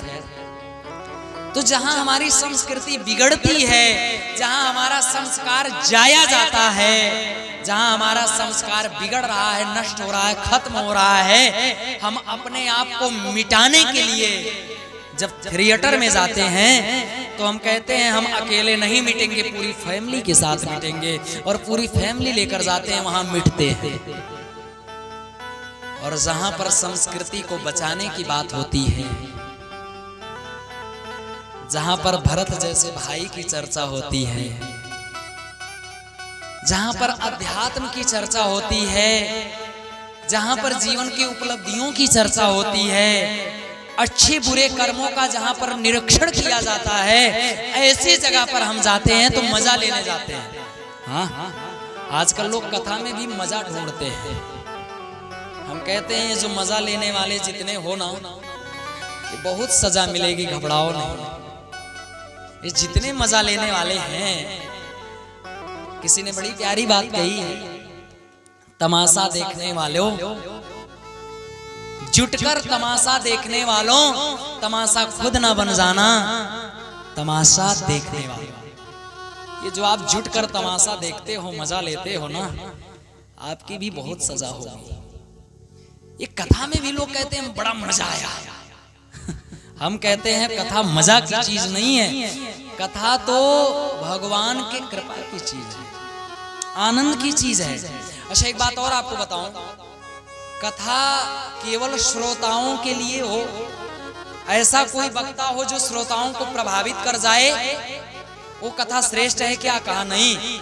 तो जहां हमारी संस्कृति बिगड़ती है, जहां हमारा संस्कार जाया जाता है, जहां हमारा संस्कार बिगड़ रहा है, नष्ट हो रहा है, खत्म हो रहा है, हम अपने आप को मिटाने के लिए जब थिएटर में जाते हैं तो हम कहते हैं हम अकेले नहीं मिटेंगे, पूरी फैमिली के साथ मिटेंगे, और पूरी फैमिली लेकर जाते हैं, वहां मिटते हैं। और जहां पर संस्कृति को बचाने की बात होती है, जहां पर भरत जैसे भाई की चर्चा होती है, जहां पर अध्यात्म की चर्चा होती है, जहां पर जीवन की उपलब्धियों की चर्चा होती है, अच्छे बुरे कर्मों का जहां पर निरीक्षण किया जाता है, ऐसी जगह पर हम जाते हैं तो मजा लेने जाते हैं। हाँ, आजकल लोग कथा में भी मजा ढूंढते हैं। हम कहते हैं जो मजा लेने वाले जितने हो ना, ये बहुत सजा मिलेगी, घबराओ नहीं। ये जितने मजा लेने वाले हैं, किसी ने बड़ी प्यारी बात कही है, तमाशा देखने वालों, जुटकर तमाशा देखने वालों, तमाशा खुद ना बन जाना, तमाशा देखने वालों। ये जो आप जुटकर तमाशा देखते हो, मजा लेते हो ना, आपकी भी बहुत सजा होगी। ये कथा में भी लोग कहते हैं बड़ा मजा आया। हम कहते हैं कथा मजा की चीज नहीं है, कथा तो भगवान के कृपा की चीज है, आनंद की चीज है। अच्छा एक बात और आपको बताऊं, कथा केवल श्रोताओं के लिए हो, ऐसा कोई वक्ता हो जो श्रोताओं को प्रभावित कर जाए, वो कथा श्रेष्ठ है क्या? कहा नहीं,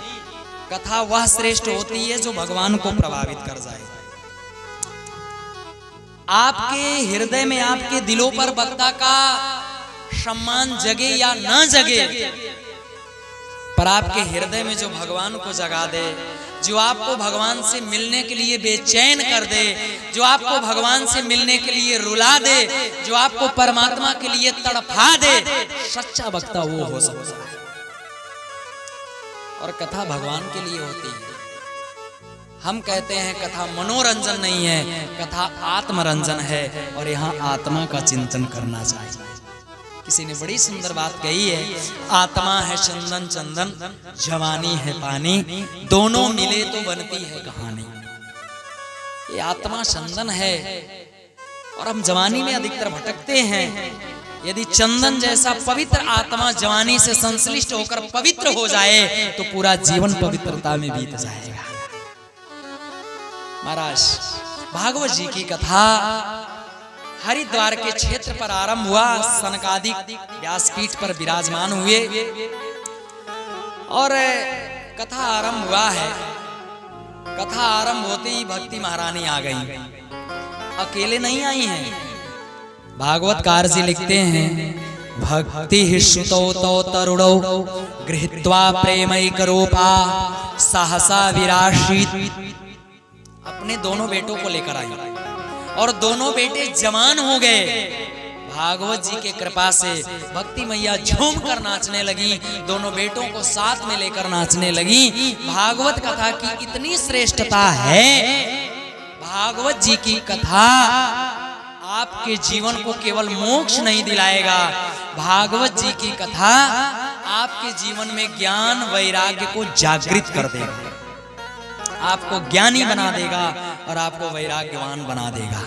कथा वह श्रेष्ठ होती है जो भगवान को प्रभावित कर जाए। आपके हृदय में, आपके दिलों पर वक्ता का सम्मान जगे या ना जगे, पर आपके हृदय में जो भगवान को जगा दे, जो आपको भगवान से मिलने के लिए बेचैन कर दे, जो आपको भगवान से मिलने के लिए रुला दे, जो आपको परमात्मा के लिए तड़पा दे, सच्चा वक्ता वो हो सकता है। और कथा भगवान के लिए होती है। हम कहते हैं कथा मनोरंजन नहीं है, कथा आत्मरंजन है, और यहाँ आत्मा का चिंतन करना चाहिए। किसी ने बड़ी सुंदर बात कही है, आत्मा है चंदन चंदन, जवानी है पानी, दोनों मिले तो बनती है कहानी। ये आत्मा चंदन है और हम जवानी में अधिकतर भटकते हैं। यदि चंदन जैसा पवित्र आत्मा जवानी से संश्लिष्ट होकर पवित्र हो जाए तो पूरा जीवन पवित्रता में बीत जाएगा। महाराज भागवत जी की कथा हरिद्वार के क्षेत्र पर आरंभ हुआ। सनकादिक व्यासपीठ पर विराजमान हुए और कथा आरंभ हुआ है। कथा आरंभ होते ही भक्ति महारानी आ गई। अकेले नहीं आई हैं, भागवतकार जी लिखते हैं, भक्ति श्रुतौ तो तरुणौ गृहीत्वा प्रेमैक रूपा सहसा विराशित। अपने दोनों बेटों को लेकर आई और दोनों बेटे जवान हो गए। भागवत जी के कृपा से भक्ति मैया झूम कर नाचने लगी, दोनों बेटों को साथ में लेकर नाचने लगी। भागवत कथा की इतनी श्रेष्ठता है, भागवत जी की कथा आपके जीवन को केवल मोक्ष नहीं दिलाएगा, भागवत जी की कथा आपके जीवन में ज्ञान वैराग्य को जागृत कर देगा, आपको ज्ञानी बना देगा और आपको वैराग्यवान बना देगा।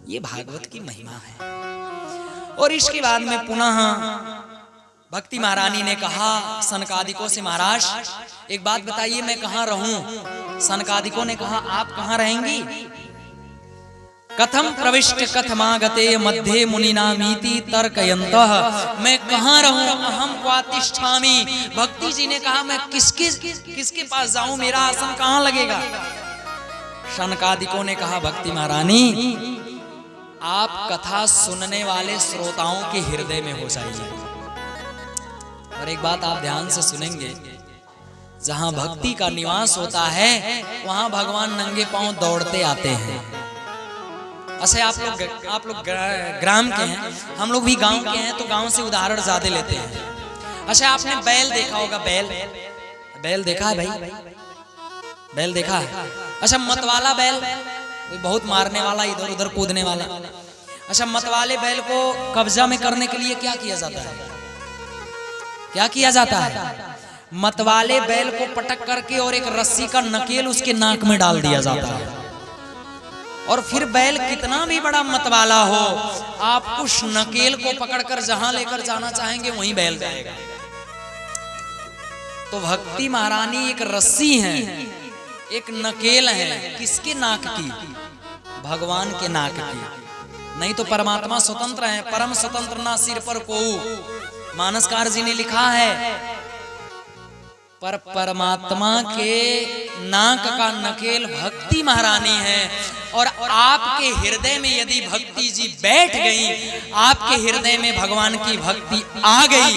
ये भागवत की महिमा है। और इसके बाद में पुनः भक्ति महारानी ने कहा सनकादिकों से, महाराज एक बात बताइए मैं कहाँ रहूं? सनकादिकों ने कहा आप कहाँ रहेंगी? कथम प्रविष्ट कथमागते मध्ये मुनिनामीति तर्कयन्तः, मैं कहाँ रहूं? अहम क्वातिष्ठामि। भक्ति जी ने कहा मैं किसके पास जाऊं, मेरा आसन कहाँ लगेगा? सनकादिकों ने कहा भक्ति महारानी आप कथा सुनने वाले श्रोताओं के हृदय में हो जाइए। और एक बात आप ध्यान से सुनेंगे, जहां भक्ति का निवास होता है वहां भगवान नंगे पांव दौड़ते आते हैं। अच्छा आप लोग ग्राम के हैं, हम लोग भी गांव के हैं, तो गांव से उदाहरण ज्यादा लेते हैं। अच्छा आपने बैल देखा होगा, बैल देखा है भाई? बैल देखा है? अच्छा मतवाला बैल, बहुत मारने वाला, इधर उधर कूदने वाला। अच्छा मतवाले बैल को कब्जा में करने के लिए क्या किया जाता है? क्या किया जाता है? मतवाले बैल को पटक करके और एक रस्सी का नकेल उसके नाक में डाल दिया जाता है। और फिर बैल कितना भी बड़ा मतवाला हो, आप उस नकेल को पकड़कर जहां लेकर जाना चाहेंगे वहीं बैल जाएगा। तो भक्ति महारानी एक रस्सी है, एक नकेल है, किसके नाक की? भगवान के नाक की। नहीं तो परमात्मा स्वतंत्र है, परम स्वतंत्र ना सिर पर को, मानसकार जी ने लिखा है। पर परमात्मा के नाक का नकेल भक्ति महारानी है। और आपके हृदय में यदि भक्ति जी बैठ गई, आपके हृदय में भगवान की भक्ति आ गई,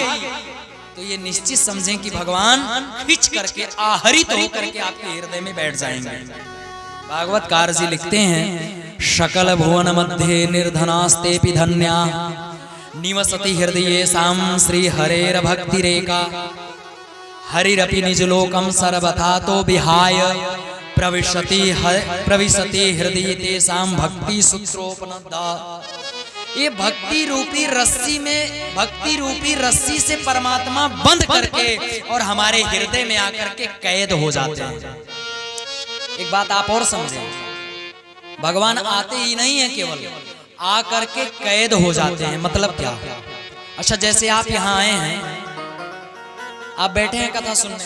तो ये निश्चित समझें कि भगवान खिंच करके आहरित होकर के आपके हृदय में बैठ जाएंगे। भागवतकार जी लिखते हैं, सकल भुवन मध्य निर्धनास्तेपि धन्या निवसति हृदयेषां श्री हरेर भक्ति रेखा हरिरपि निजलोकम सर्वथा तो विहाय प्रविशति हृदय तेषां भक्ति सूत्रोपनद्धा। ये भक्ति रूपी रस्सी में, भक्ति रूपी रस्सी से परमात्मा बंद करके और हमारे हृदय में आकर के कैद हो जाते हैं। एक बात आप और समझें, भगवान आते ही नहीं है, केवल आ करके कैद हो जाते हैं। मतलब क्या? अच्छा, जैसे आप यहाँ आए हैं, आप बैठे हैं कथा सुनने,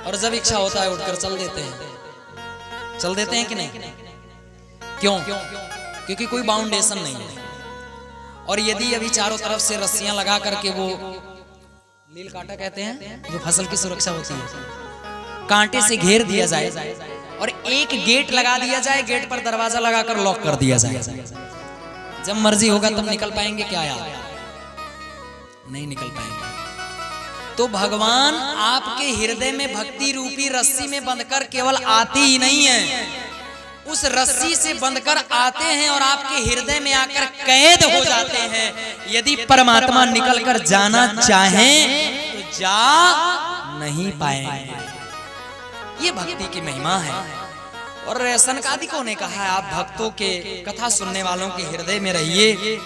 और जब इच्छा होता है उठकर चल देते हैं। चल देते हैं कि नहीं? क्यों? क्योंकि कोई बाउंडेशन नहीं है। और यदि अभी चारों तरफ से रस्सियां लगा करके, वो लील कांटा कहते हैं जो फसल की सुरक्षा होती है, कांटे से घेर दिया जाए और एक गेट लगा दिया जाए, गेट पर दरवाजा लगाकर लॉक कर दिया जाए, जब मर्जी होगा तब निकल पाएंगे क्या यार? नहीं निकल पाएंगे। तो भगवान आपके हृदय में भक्ति रूपी रस्सी में बंधकर केवल आते ही नहीं है, उस रस्सी से बंधकर आते हैं और आपके हृदय में आकर कैद हो जाते हैं। यदि परमात्मा निकलकर जाना चाहें तो जा नहीं पाएंगे। ये भक्ति की महिमा है। और सनकादिकों ने कहा है, आप भक्तों के, कथा सुनने वालों के हृदय में रहिए।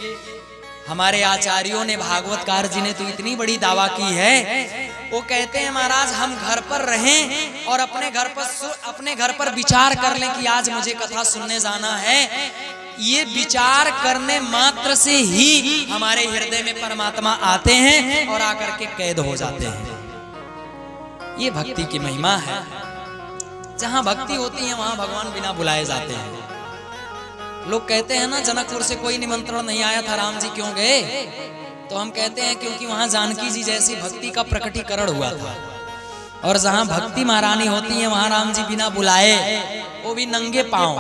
हमारे आचार्यों ने, भागवतकार जी ने तो इतनी बड़ी दावा की है, वो कहते हैं महाराज हम घर पर रहें और अपने घर पर विचार कर लें कि आज मुझे कथा सुनने जाना है। ये विचार करने मात्र से ही हमारे हृदय में परमात्मा आते हैं और आकर के कैद हो जाते हैं। ये भक्ति की महिमा है। जहां भक्ति होती है वहां भगवान बिना बुलाए जाते हैं। लोग कहते हैं ना, जनकपुर से कोई निमंत्रण नहीं आया था, राम जी क्यों गए? तो हम कहते हैं क्योंकि वहां जानकी जी जैसी भक्ति का प्रकटीकरण हुआ था। और जहां भक्ति महारानी होती है वहां राम जी बिना बुलाए, वो भी नंगे पांव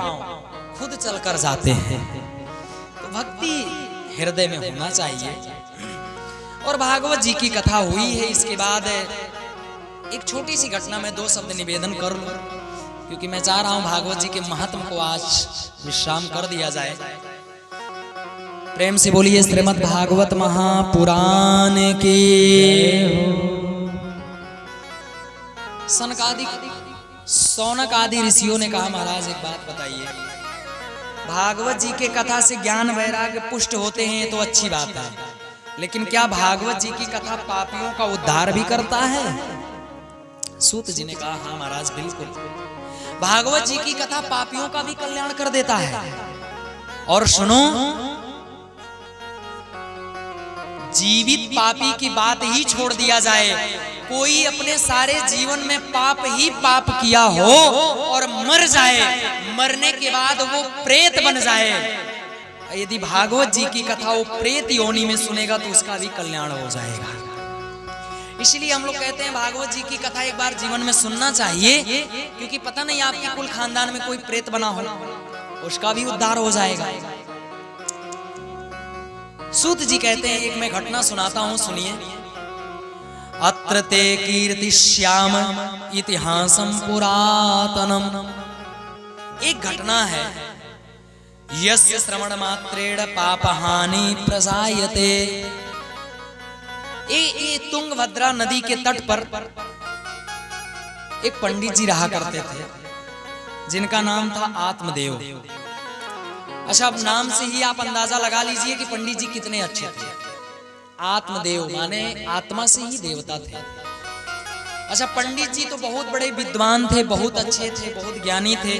खुद चलकर जाते हैं। तो भक्ति हृदय में होना चाहिए। और भागवत जी की कथा हुई है। इसके बाद एक छोटी सी घटना में 2 शब्द निवेदन कर लूं, क्योंकि मैं चाह रहा हूं भागवत जी के महत्व को आज विश्राम कर दिया जाए। प्रेम से बोलिए श्रीमद् भागवत महापुराण की। सौनक आदि ऋषियों ने कहा, महाराज एक बात बताइए, भागवत जी के कथा से ज्ञान वैराग्य पुष्ट होते हैं तो अच्छी बात है, लेकिन क्या भागवत जी की कथा पापियों का उद्धार भी करता है? सूत जी ने कहा, हाँ महाराज बिल्कुल, भागवत जी की कथा पापियों का भी कल्याण कर देता है। और सुनो, जीवित पापी की बात ही छोड़ दिया जाए, कोई अपने सारे जीवन में पाप ही पाप किया हो और मर जाए, मरने के बाद वो प्रेत बन जाए, यदि भागवत जी की कथा वो प्रेत योनि में सुनेगा तो उसका भी कल्याण हो जाएगा। इसलिए हम लोग कहते हैं भागवत जी की कथा एक बार जीवन में सुनना चाहिए, क्योंकि पता नहीं आपके कुल खानदान में कोई प्रेत बना हो, उसका भी उद्धार हो जाएगा। सूत जी कहते हैं, एक मैं घटना सुनाता हूं, सुनिए। अत्र ते कीर्तिश्याम इतिहासं पुरातनम। एक घटना है, यस्य श्रवण मात्रेण पापहानि प्रजायते। ये तुंगभद्रा नदी के तट पर एक पंडित जी रहा करते थे, जिनका नाम था आत्मदेव। अच्छा, अब नाम से ही आप अंदाजा लगा लीजिए कि पंडित जी कितने अच्छे थे। आत्मदेव माने आत्मा से ही देवता थे। अच्छा, पंडित जी तो बहुत बड़े विद्वान थे, बहुत अच्छे थे, बहुत ज्ञानी थे,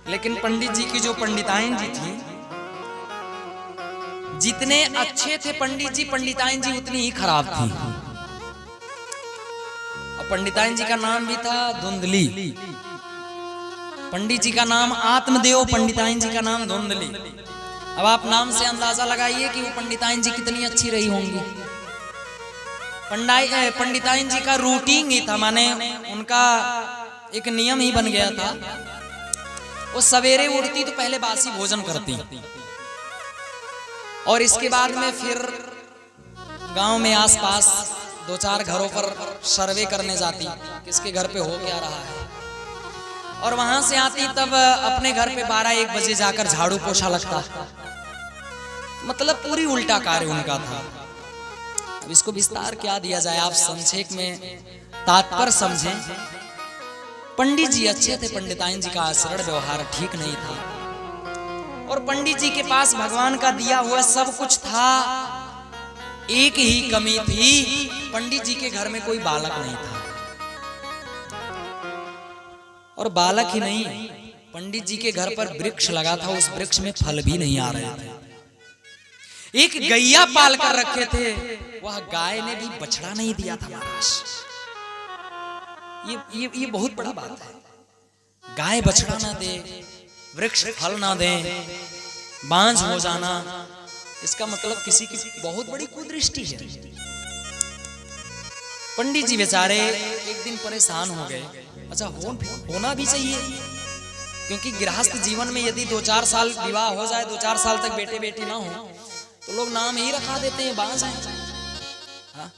लेकिन पंडित जी की जो पंडिताइन जी थी, जितने अच्छे थे पंडित जी, पंडिताइन जी उतनी ही खराब थी। और पंडिताइन जी का नाम भी था धुंधली। पंडित जी का नाम आत्मदेव, पंडिताइन जी का नाम धुंधली। अब आप नाम से अंदाजा लगाइए कि वो पंडिताइन जी कितनी अच्छी रही होंगी। पंडिताइन जी का रूटीन ही था, माने उनका एक नियम ही बन गया था। वो सवेरे उठती तो पहले बासी भोजन करती, और इसके बाद में फिर गांव में आसपास 2-4 घरों पर सर्वे करने जाती, किसके घर पे हो क्या रहा है, और वहां से आती तब अपने घर पे 12-1 बजे जाकर झाड़ू पोछा लगता। मतलब पूरी उल्टा कार्य उनका था। अब इसको विस्तार क्या दिया जाए, आप संक्षेप में तात्पर्य समझें। पंडित जी अच्छे थे, पंडिताइन जी का आचरण व्यवहार ठीक नहीं था, और पंडित जी के पास भगवान का दिया हुआ सब कुछ था। एक ही कमी थी, पंडित जी के घर में कोई बालक नहीं था। और बालक ही नहीं, पंडित जी के घर पर वृक्ष लगा था, उस वृक्ष में फल भी नहीं आ रहे थे। एक गैया पाल कर रखे थे, वह गाय ने भी बछड़ा नहीं दिया था महाराज। ये बहुत बड़ा बात है। गाय बछड़ा ना दे, वृक्ष फल ना दे, बांझ हो जाना, इसका मतलब किसी की बहुत बड़ी कुदृष्टि है। पंडित जी बेचारे एक दिन परेशान हो गए। अच्छा, होना भी चाहिए, क्योंकि गृहस्थ जीवन में यदि 2-4 साल विवाह हो जाए, 2-4 साल तक बेटे बेटी ना हो, तो लोग नाम ही रखा देते हैं बांझ है। हाँ?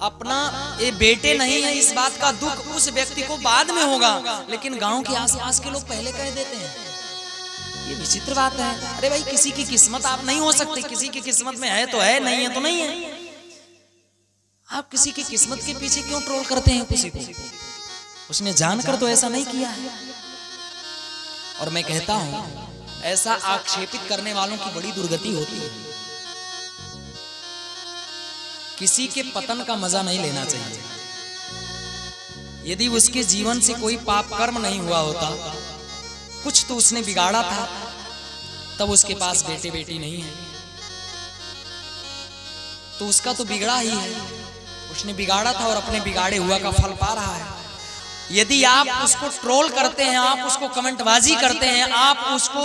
अपना ये बेटे नहीं है, इस बात का दुख उस व्यक्ति को बाद में होगा, लेकिन गांव के आसपास के लोग पहले कह देते हैं। ये विचित्र बात है। अरे भाई, किसी की किस्मत आप नहीं हो सकते, किसी की किस्मत में है तो है, नहीं है तो नहीं है। आप किसी की किस्मत के पीछे क्यों ट्रोल करते हैं किसी को? उसने जानकर तो ऐसा नहीं किया है। और मैं कहता हूं, ऐसा आक्षेपित करने वालों की बड़ी दुर्गति होती है। किसी के पतन का मजा नहीं लेना चाहिए। यदि उसके जीवन से कोई पाप कर्म नहीं हुआ होता, कुछ तो उसने बिगाड़ा था, तब उसके पास बेटे बेटी नहीं है, तो उसका तो बिगड़ा ही है। उसने बिगाड़ा था और अपने बिगाड़े हुआ का फल पा रहा है। यदि आप उसको ट्रोल करते हैं, आप उसको कमेंटबाजी करते हैं, आप उसको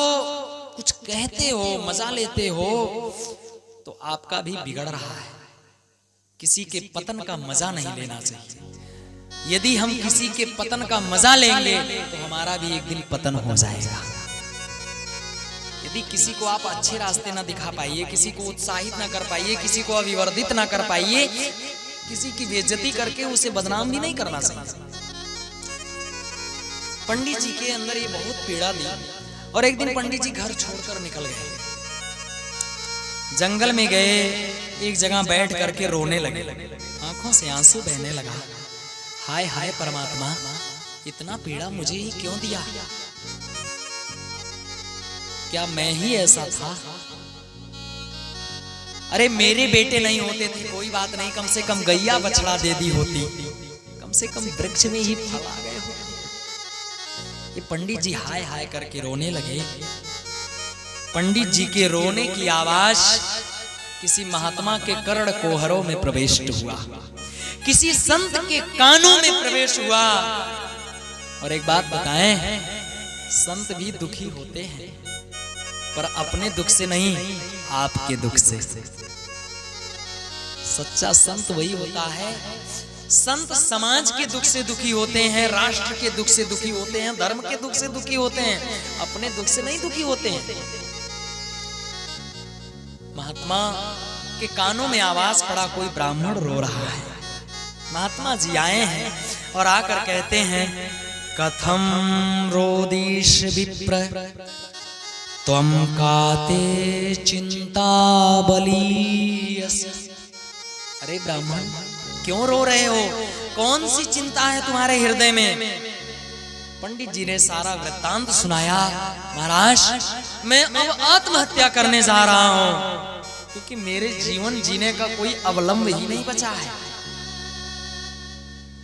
कुछ कहते हो, मजा लेते हो, तो आपका भी बिगड़ रहा है। किसी के पतन का मजा नहीं लेना चाहिए। यदि हम किसी के पतन का मजा लेंगे तो हमारा भी एक दिन पतन हो जाएगा। यदि किसी को आप अच्छे रास्ते ना दिखा पाइए, किसी को उत्साहित ना कर पाइए, किसी को अभिवर्धित ना कर पाइए, किसी की बेइज्जती करके उसे बदनाम भी नहीं करना चाहिए। पंडित जी के अंदर ये बहुत पीड़ा दी, और एक दिन पंडित जी घर छोड़कर निकल गए, जंगल में गए, एक जगह बैठ करके रोने लगे, आंखों से आंसू बहने लगा। हाय हाय परमात्मा, इतना पीड़ा मुझे ही क्यों दिया? क्या मैं ही ऐसा था? अरे मेरे बेटे नहीं होते थे, कोई बात नहीं, कम से कम गैया बछड़ा दे दी होती, कम से कम वृक्ष में ही फल आ गए होते। ये पंडित जी हाय हाय करके रोने लगे। पंडित जी के रोने की आवाज किसी महात्मा के कर्ण कोहरों में प्रवेश हुआ, किसी संत के कानों में प्रवेश हुआ। और एक बात बताएं, संत भी दुखी होते हैं, पर अपने दुख से नहीं, आपके दुख से। सच्चा संत वही होता है। संत समाज के दुख से दुखी होते हैं, राष्ट्र के दुख से दुखी होते हैं, धर्म के दुख से दुखी होते हैं, अपने दुख से नहीं दुखी होते हैं। महात्मा के कानों में आवाज पड़ा, कोई ब्राह्मण रो रहा है। महात्मा जी आए हैं और आकर कहते हैं, कथम रोदीश विप्र त्वं काते चिंता बलीयसि। अरे ब्राह्मण, क्यों रो रहे हो? कौन सी चिंता है तुम्हारे हृदय में? पंडित जी ने सारा वृत्तांत सुनाया। महाराज, मैं अब आत्महत्या करने जा रहा हूं, क्योंकि मेरे जीवन जीने का कोई अवलंब ही नहीं बचा है।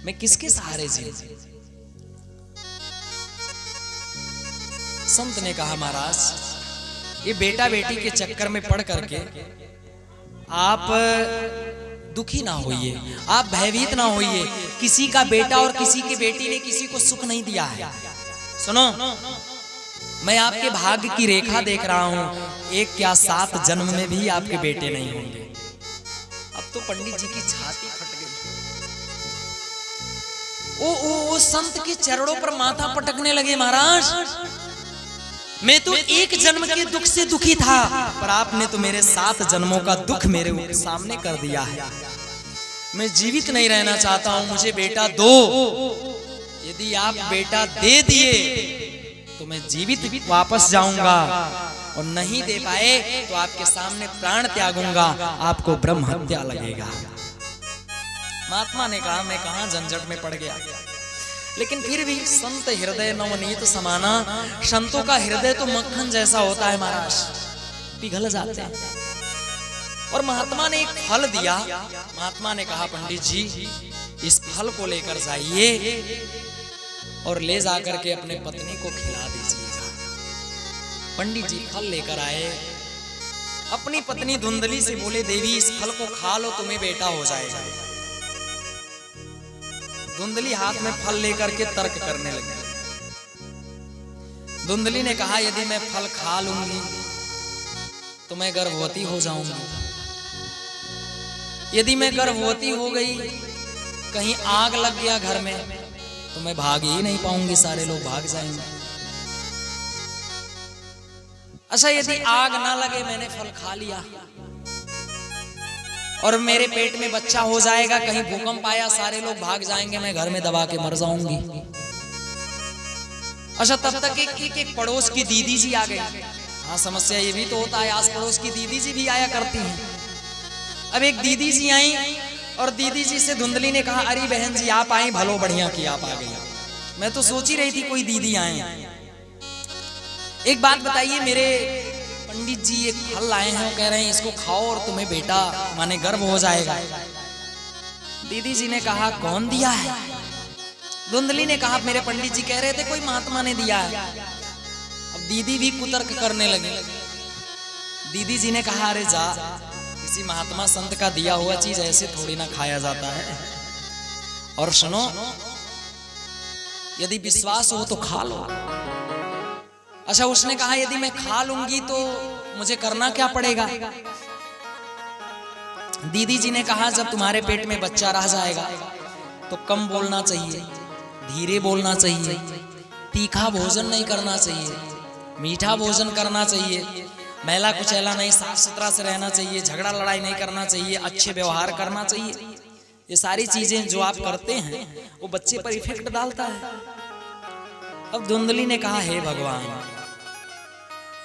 मैं किसके सहारे जीऊं? संत ने कहा, महाराज, ये बेटा बेटी के चक्कर में पड़ करके आप दुखी ना होइए, आप भयभीत ना होइए। किसी का बेटा और किसी की बेटी ने किसी को सुख नहीं दिया है। सुनो, मैं आपके भाग्य की रेखा देख रहा हूं, 1 या 7 जन्म में भी आपके बेटे नहीं होंगे। अब तो पंडित जी की छाती फट गई। ओ संत के चरणों पर माथा पटकने लगे। महाराज, मैं तो 1 जन्म के दुख से दुखी था, पर आपने तो मेरे 7 जन्मों का दुख मेरे सामने कर दिया है। मैं जीवित नहीं रहना चाहता हूं, मुझे बेटा दो। यदि आप बेटा दे दिए तो मैं जीवित वापस जाऊंगा, और नहीं दे पाए तो आपके सामने प्राण त्यागूंगा, आपको ब्रह्म हत्या लगेगा। महात्मा ने कहा, मैं कहां झंझट में पड़ गया। लेकिन फिर भी संत हृदय नवनीत समाना, संतों का हृदय तो मक्खन जैसा होता है महाराज, पिघल जाते हैं। और महात्मा ने एक फल दिया। महात्मा ने कहा, पंडित जी, इस फल को लेकर जाइए और ले जाकर के अपने पत्नी को खिला दीजिएगा। पंडित जी फल लेकर आए, अपनी पत्नी धुंधली से बोले, देवी इस फल को खा लो, तुम्हें बेटा हो जाएगा। धुंधली हाथ में फल लेकर के तर्क करने लगी। धुंधली ने कहा, यदि मैं फल खा लूंगी तो मैं गर्भवती हो जाऊंगी। यदि मैं गर्भवती हो गई, कहीं आग लग गया घर में, तो मैं भाग ही नहीं पाऊंगी, सारे लोग भाग जाएंगे। अच्छा, यदि आग ना लगे, मैंने फल खा लिया और मेरे पेट में बच्चा हो जाएगा, कहीं भूकंप आया, सारे लोग भाग जाएंगे, मैं घर में दबा के मर जाऊंगी। अच्छा, तब तक एक पड़ोस की दीदी जी आ गई। हाँ, समस्या ये भी तो होता है, आस पड़ोस की दीदी जी भी आया करती हैं। अब एक दीदी जी आई और दीदी जी से धुंधली ने कहा, अरे बहन जी आप आई, भलो बढ़िया की आप आ गई। मैं तो सोच ही रही थी कोई दीदी आए। एक बात बताइए, मेरे पंडित जी एक फल लाए हैं, वो कह रहे हैं इसको खाओ और तुम्हें बेटा माने गर्भ हो जाएगा। दीदी जी ने कहा, कौन दिया है? धुंधली ने कहा, मेरे पंडित जी कह रहे थे कोई महात्मा ने दिया है। अब दीदी भी कुतर्क करने लगी। दीदी जी ने कहा, अरे जा, किसी महात्मा संत का दिया हुआ चीज ऐसे थोड़ी ना खाया जाता है। और सुनो, यदि विश्वास हो तो खा लो। अच्छा, उसने कहा, यदि मैं खा लूंगी तो मुझे करना क्या पड़ेगा? दीदी जी ने कहा, जब तुम्हारे पेट में बच्चा रह जाएगा तो कम बोलना चाहिए, धीरे बोलना चाहिए, तीखा भोजन नहीं करना चाहिए, मीठा भोजन करना चाहिए, मैला कुचैला नहीं, साफ सुथरा से रहना चाहिए, झगड़ा लड़ाई नहीं करना चाहिए, अच्छे व्यवहार करना चाहिए। ये सारी चीजें जो आप करते हैं वो बच्चे पर इफेक्ट डालता है। अब धुंधली ने कहा, हे भगवान,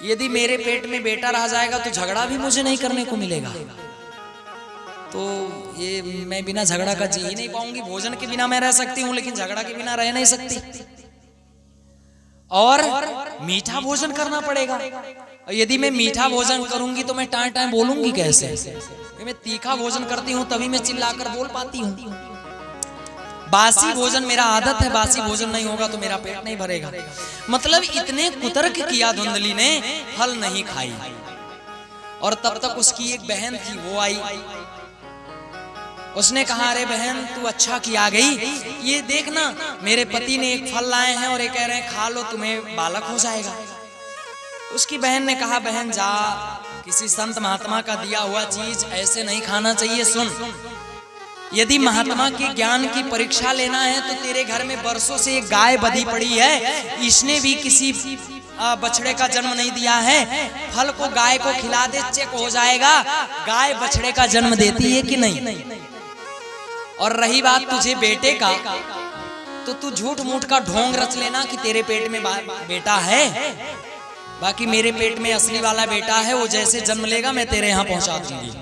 यदि मेरे पेट में बेटा रह जाएगा तो झगड़ा भी मुझे नहीं करने को मिलेगा, तो ये मैं बिना झगड़ा का जी ही नहीं पाऊंगी। भोजन के बिना मैं रह सकती हूँ, लेकिन झगड़ा के बिना रह नहीं सकती। और मीठा भोजन करना पड़ेगा। यदि मैं मीठा भोजन करूंगी तो मैं टाइम टाइम बोलूंगी कैसे? मैं तीखा भोजन करती हूँ तभी मैं चिल्लाकर बोल पाती हूँ। बासी भोजन मेरा आदत है, बासी भोजन नहीं होगा तो मेरा पेट नहीं भरेगा। मतलब इतने कुतर्क किया धुंधली ने, फल नहीं खाई। और तब तक उसकी एक बहन थी, वो आई। उसने कहा, अरे बहन तू अच्छा किया गई, ये देखना मेरे पति ने एक फल लाए हैं और ये कह रहे हैं खा लो, तुम्हें बालक हो जाएगा। उसकी बहन ने कहा, बहन जा, किसी संत महात्मा का दिया हुआ चीज ऐसे नहीं खाना चाहिए। सुन, यदि महात्मा के ज्ञान की परीक्षा लेना है तो तेरे घर में बरसों से एक गाय बधी पड़ी है, इसने भी किसी बछड़े का जन्म नहीं दिया है। फल को गाय को खिला दे, चेक हो जाएगा गाय बछड़े का जन्म देती है कि नहीं। और रही बात तुझे बेटे का, तो तू झूठ मूठ का ढोंग रच लेना कि तेरे पेट में बेटा है, बाकी मेरे पेट में असली वाला बेटा है, वो जैसे जन्म लेगा मैं तेरे यहाँ पहुंचा दूंगी।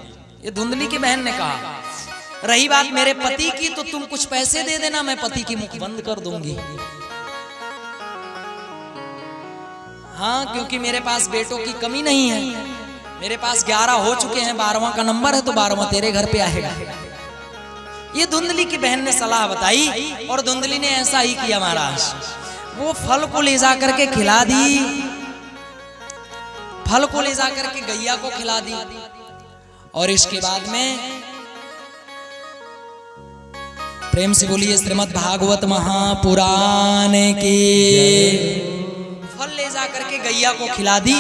ये धुंधली की बहन ने कहा। रही बात मेरे पति की, तो तुम कुछ पैसे दे देना, मैं पति की मुख बंद कर दूंगी। हाँ, क्योंकि मेरे पास बेटों की कमी नहीं है, मेरे पास 11 हो चुके हैं, 12वां का नंबर है, तो 12वां तेरे घर पे आएगा। ये धुंधली की बहन ने सलाह बताई और धुंधली ने ऐसा ही किया महाराज। वो फल को ले जाकर के खिला दी, फल को ले जाकर के गैया को खिला दी। और इसके बाद में प्रेम से बोलिए श्रीमद् भागवत महापुराण की। फल ले जाकर के गैया को खिला दी,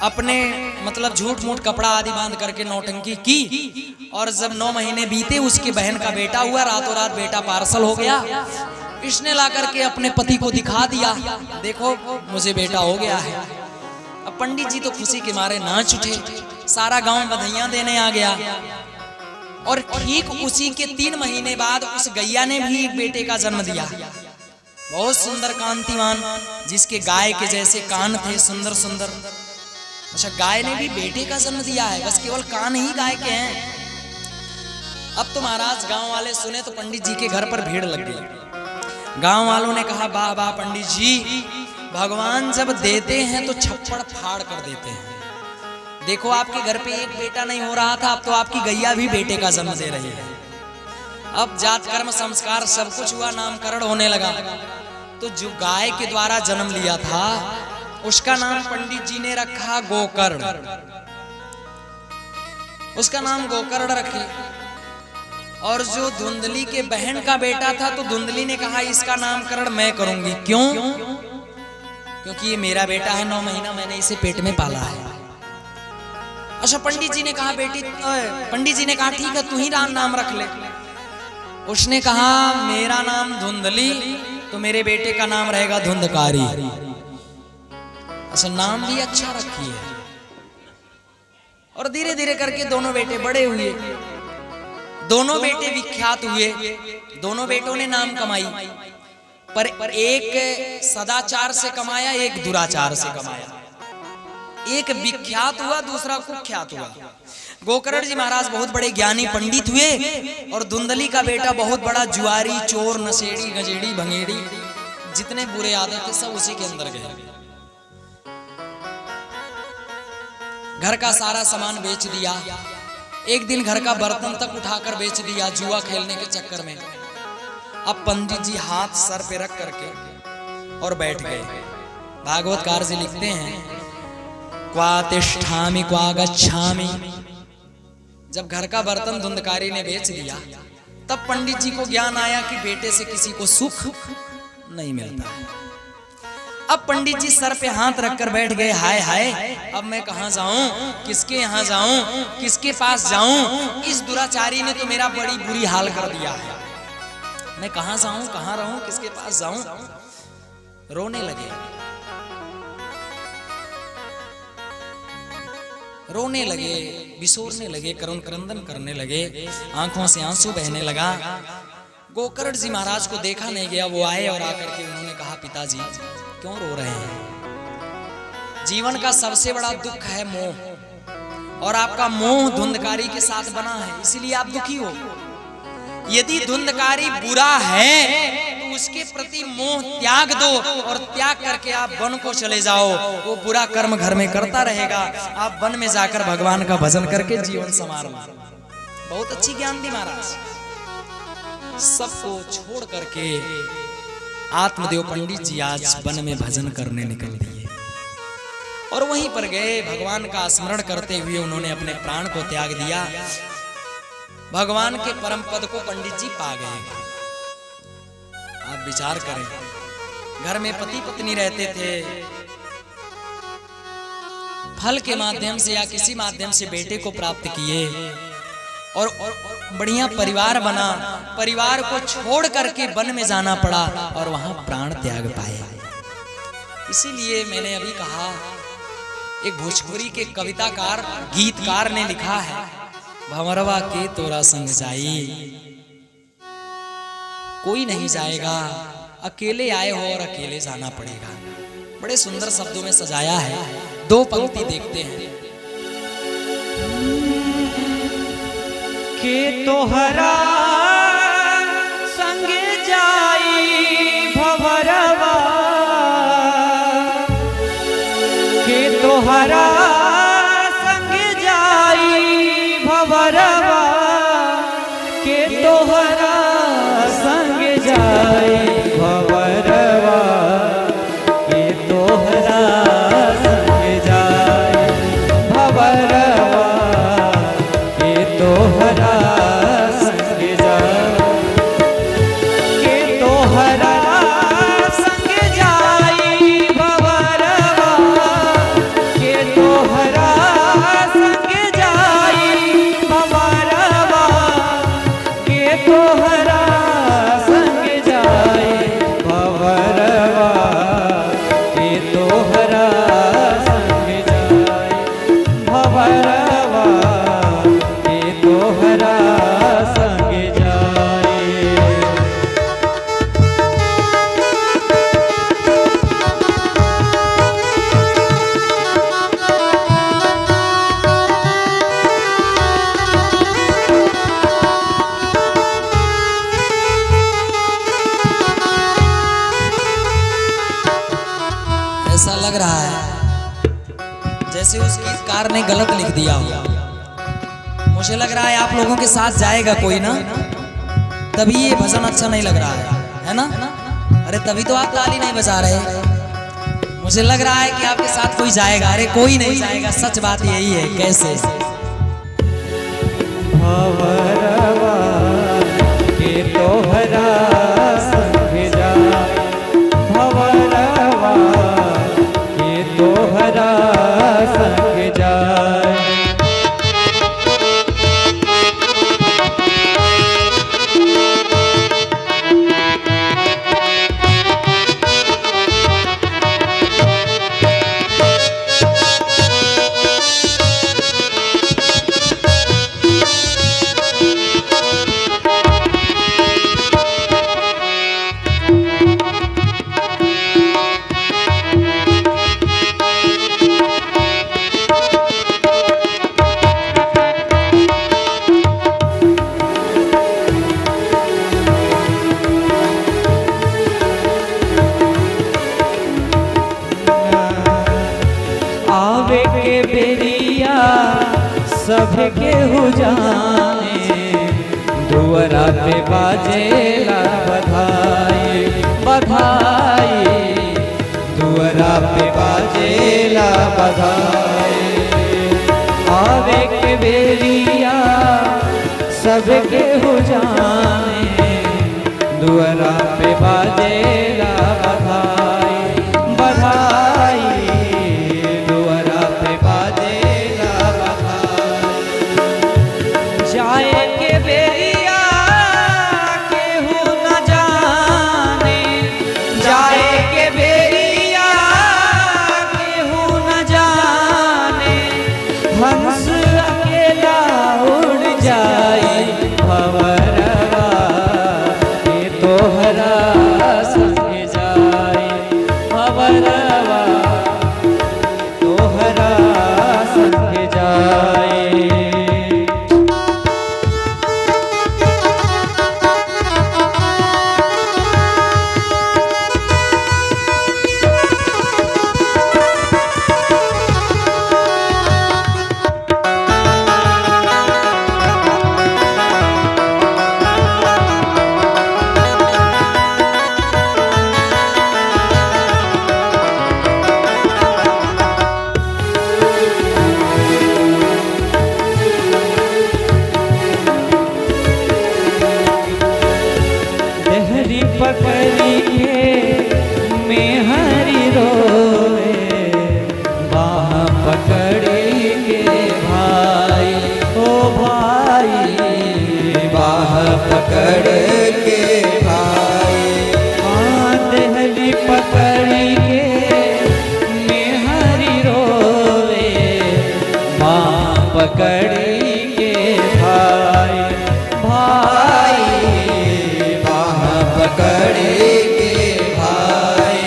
अपने मतलब झूठ मूठ कपड़ा आदि बांध करके नौटंकी की। और जब 9 महीने बीते, उसकी बहन का बेटा हुआ, रातों रात बेटा पार्सल हो गया। इसने ला करके अपने पति को दिखा दिया, देखो मुझे बेटा हो गया है। अब पंडित जी तो खुशी के मारे नाच उठे, सारा गांव बधाइयां देने आ गया। और ठीक उसी के 3 महीने बाद उस गैया ने भी एक बेटे का जन्म दिया, बहुत सुंदर कांतिमान, जिसके गाय के जैसे कान थे, सुंदर सुंदर। अच्छा, गाय ने भी बेटे का जन्म दिया है, बस केवल कान ही गाय के हैं। अब तो महाराज गांव वाले सुने तो पंडित जी के घर पर भीड़ लग गई। गांव वालों ने कहा, वाह वाह पंडित जी, भगवान जब देते हैं तो छप्पड़ फाड़ कर देते हैं। देखो आपके घर पे एक बेटा नहीं हो रहा था, अब तो आपकी गैया भी बेटे का जन्म दे रही है। अब जात कर्म संस्कार सब कुछ हुआ, नामकरण होने लगा। तो जो गाय के द्वारा जन्म लिया था उसका नाम पंडित जी ने रखा गोकर्ण, उसका नाम गोकर्ण रखे। और जो धुंधली के बहन का बेटा था तो धुंधली ने कहा इसका नामकरण मैं करूंगी। क्यों? क्योंकि ये मेरा बेटा है, 9 महीना मैंने इसे पेट में पाला है। अच्छा, पंडित जी ने कहा पंडित जी ने कहा ठीक है तू ही नाम रख ले। उसने कहा मेरा नाम धुंधली तो मेरे बेटे का नाम रहेगा धुंधकारी। अच्छा, नाम भी अच्छा रखी है। और धीरे धीरे करके दोनों बेटे बड़े हुए, दोनों बेटे विख्यात हुए, दोनों बेटों ने नाम कमाई। पर एक सदाचार से कमाया, एक दुराचार से कमाया। एक विख्यात हुआ, दूसरा कुख्यात हुआ। गोकर्ण जी महाराज बहुत बड़े ज्ञानी पंडित हुए और धुंधली का बेटा बहुत बड़ा जुआरी, चोर, नशेड़ी, गजेड़ी, भंगेड़ी, जितने बुरे आदत थे सब उसी के अंदर गए। घर का सारा सामान बेच दिया। एक दिन घर का बर्तन तक उठाकर बेच दिया जुआ खेलने के चक्कर में। अब पंडित जी हाथ सर पे रख करके और बैठ गए। भागवतकार जी लिखते हैं क्वा तिष्ठामि क्वा गच्छामि। जब घर का बर्तन धुंधकारी ने बेच दिया तब पंडित जी को ज्ञान आया कि बेटे से किसी को सुख नहीं मिलता है। अब पंडित जी सर पे हाथ रखकर बैठ गए। हाय हाय, अब मैं कहां जाऊं, किसके यहाँ जाऊं, किसके पास जाऊं? इस दुराचारी ने तो मेरा बड़ी बुरी हाल कर दिया है। मैं कहां जाऊं, कहां रहूं, किसके पास जाऊं? रोने लगे, रोने लगे, बिसोरने लगे, करुण क्रंदन करने लगे, आंखों से आंसू बहने लगा। गोकर्ण जी महाराज को देखा नहीं गया। वो आए और आकर के उन्होंने कहा पिताजी क्यों रो रहे हैं? जीवन का सबसे बड़ा दुख है मोह, और आपका मोह धुंधकारी के साथ बना है, इसीलिए आप दुखी हो। यदि धुंधकारी बुरा है तो उसके प्रति मोह त्याग दो और त्याग करके आप वन को चले जाओ। वो बुरा कर्म घर में करता रहेगा, आप वन में जाकर भगवान का भजन करके जीवन संवारो। बहुत अच्छी ज्ञान दी महाराज। सबको छोड़ करके आत्मदेव पंडित जी आज वन में भजन करने निकल दिए और वहीं पर गए। भगवान का स्मरण करते हुए उन्होंने अपने प्राण को त्याग दिया। भगवान के परम पद को पंडित जी पा गए। आप विचार करें, घर में पति पत्नी रहते थे, फल के माध्यम से या किसी माध्यम से बेटे को प्राप्त किए और बढ़िया परिवार बना। परिवार को छोड़ करके वन में जाना पड़ा और वहां प्राण त्याग पाए। इसीलिए मैंने अभी कहा, एक भोजपुरी के कविताकार गीतकार ने लिखा है, भंवरवा के तोरा संग जाई कोई नहीं जाएगा, अकेले आए हो और अकेले जाना पड़ेगा। बड़े सुंदर शब्दों में सजाया है। 2 पंक्ति देखते हैं। के तोहरा संग जाई भंवरवा, के तोहरा संग जाई भंवरवा, के तोहरा संग जाई भंवरवा, के तोहरा संग जाई भंवरवा, के तोहरा संग जाई भंवरवा, के तोहरा संग जाई भंवरवा, के तोहरा संग जाई भंवरवा, के तोहरा संग जाई भंवरवा, के तोहरा संग जाई। ऐसा लग रहा है जैसे उस गीतकार ने गलत लिख दिया हो। मुझे लग रहा है आप लोगों के साथ जाएगा कोई ना। तभी ये भजन अच्छा नहीं लग रहा है ना? अरे तभी तो आप ताली नहीं बजा रहे। मुझे लग रहा है कि आपके साथ कोई जाएगा। अरे कोई नहीं जाएगा, सच बात यही है। कैसे? भंवरवा के तोहरा संग जाए, भंवरवा के तोहरा संग जाए। आवे के बेरिया सबके हो जाने, दुअरा पे बाजेला बधाई बधाई, दुअरा पे बाजेला बधाई। आवे के बेरिया सबके हो जाने, दुअरा पे बाजेला बधाई बधाई, जाए के बेरिया केहू न जाने, जाए के बेरिया केहू न जाने, हंस अकेला उड़ जाए, भंवरवा के तोहरा संग जाए, भंवरवा तोहरा संग जाए। पकड़ी के मेहरी रोए, बाह पकड़ी के भाई ओ भाई, बाह पकड़ के भाई। हाँ देहरी पकड़ी के मेहरी रोए, बाह पकड़ी के भाई भाई, पकड़े के भाई।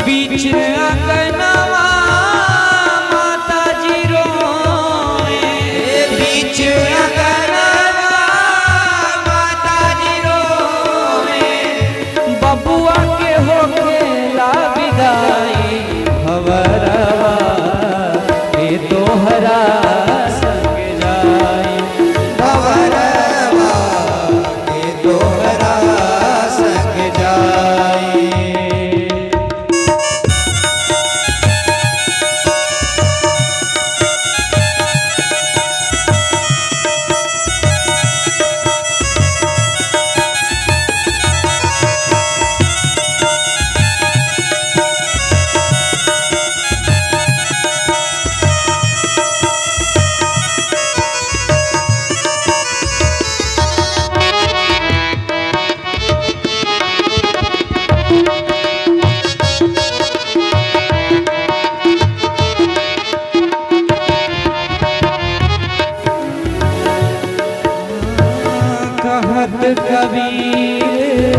बीच अंगनवा माता जी रोए, बीच अंगनवा माता जी रोए, बबुआ के होखेला विदाई, भंवरवा के तोहरा संग जाई, भंवरवा के तोहरा संग जाई। कहत कबीर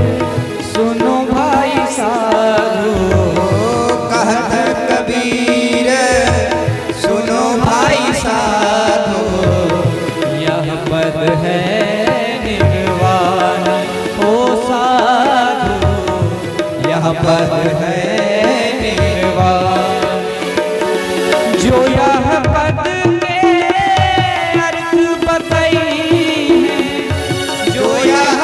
सुनो भाई साधो, कहत कबीर सुनो भाई साधो, यह पद है निर्वाण ओ साधो, यह पद है निर्वाण। जो यह पद के अर्थ बतई है, जो यह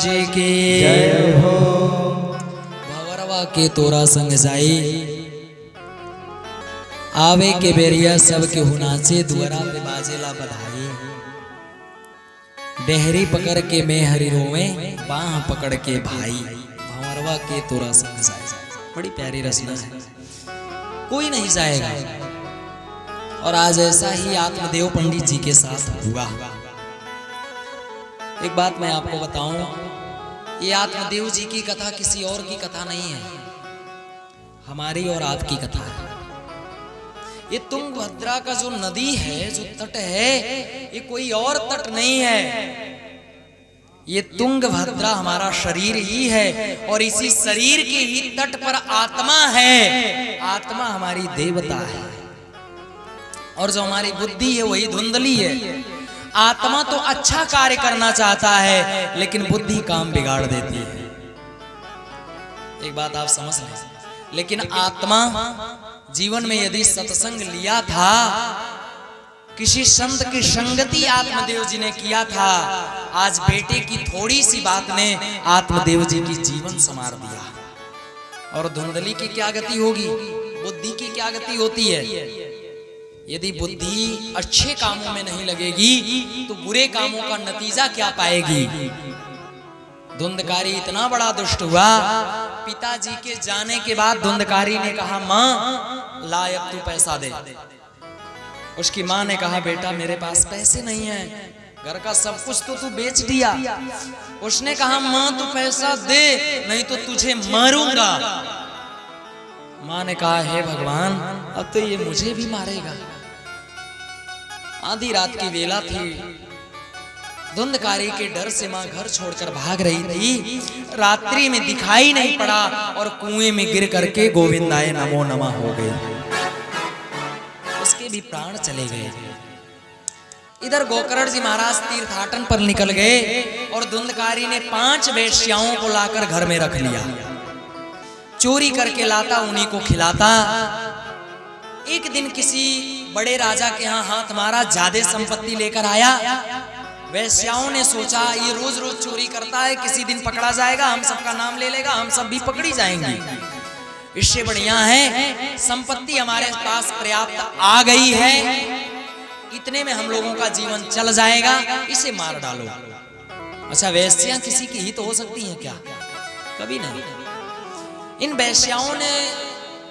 जी की जय हो। भवरवा के तोरा संग जाई आवे के बेरिया सब के हुनाचे दुआरा पे बाजेला बधाई। डेहरी पकड़ के मैं हरि रोवे बाह पकड़ के भाई भंवरवा के तोरा संग जाए। बड़ी प्यारी रचना है, कोई नहीं जाएगा। और आज ऐसा ही आत्मदेव पंडित जी के साथ हुआ। एक बात मैं आपको बताऊं, ये आत्मदेव जी की कथा किसी और की कथा नहीं है, हमारी और आपकी कथा है। ये तुंगभद्रा का जो नदी है, जो तट है, ये कोई और तट नहीं है। ये तुंगभद्रा हमारा शरीर ही है और इसी शरीर के ही तट पर आत्मा है। आत्मा हमारी देवता है और जो हमारी बुद्धि है वही धुंधली है। आत्मा तो अच्छा कार्य करना चाहता है लेकिन बुद्धि काम बिगाड़ देती है। एक बात आप समझ लें, लेकिन आत्मा जीवन में यदि सत्संग लिया था, किसी संत की संगति आत्मदेव जी ने किया था, आज बेटे की थोड़ी सी बात ने आत्मदेव जी की जीवन संवार दिया। और धुंधली की क्या गति होगी, बुद्धि की क्या गति होती है। यदि बुद्धि अच्छे कामों में नहीं लगेगी तो बुरे कामों का नतीजा क्या पाएगी। धुंधकारी इतना बड़ा दुष्ट हुआ, पिताजी के जाने के बाद धुंधकारी ने कहा माँ ला अब तू पैसा दे। उसकी माँ ने कहा बेटा मेरे पास पैसे नहीं है, घर का सब कुछ तो तू बेच दिया। उसने कहा माँ तू पैसा दे नहीं तो तुझे मारूंगा। माँ ने कहा हे भगवान अब तो ये मुझे भी मारेगा। आधी रात की वेला थी, धुंधकारी के डर से मां घर छोड़कर भाग रही थी। रात्रि में दिखाई नहीं पड़ा और कुएं में गिर करके गोविंदाय नमो नमः हो गई। उसके भी प्राण चले गए। इधर गोकर्ण जी महाराज तीर्थाटन पर निकल गए और धुंधकारी ने 5 वेश्याओं को लाकर घर में रख लिया। चोरी करके लाता, उन्हीं को खिलाता। एक दिन किसी बड़े राजा के यहाँ हाथ मारा, ज्यादा संपत्ति लेकर आया। वैश्याओं ने सोचा ये रोज रोज चोरी करता है, किसी दिन पकड़ा जाएगा, हम सबका नाम ले लेगा, हम सब भी पकड़ी जाएंगे। इससे बढ़िया है संपत्ति हमारे पास पर्याप्त आ गई है, इतने में हम लोगों का जीवन चल जाएगा, इसे मार डालो। अच्छा वैश्यां किसी की हित हो सकती हैं क्या? कभी नहीं। इन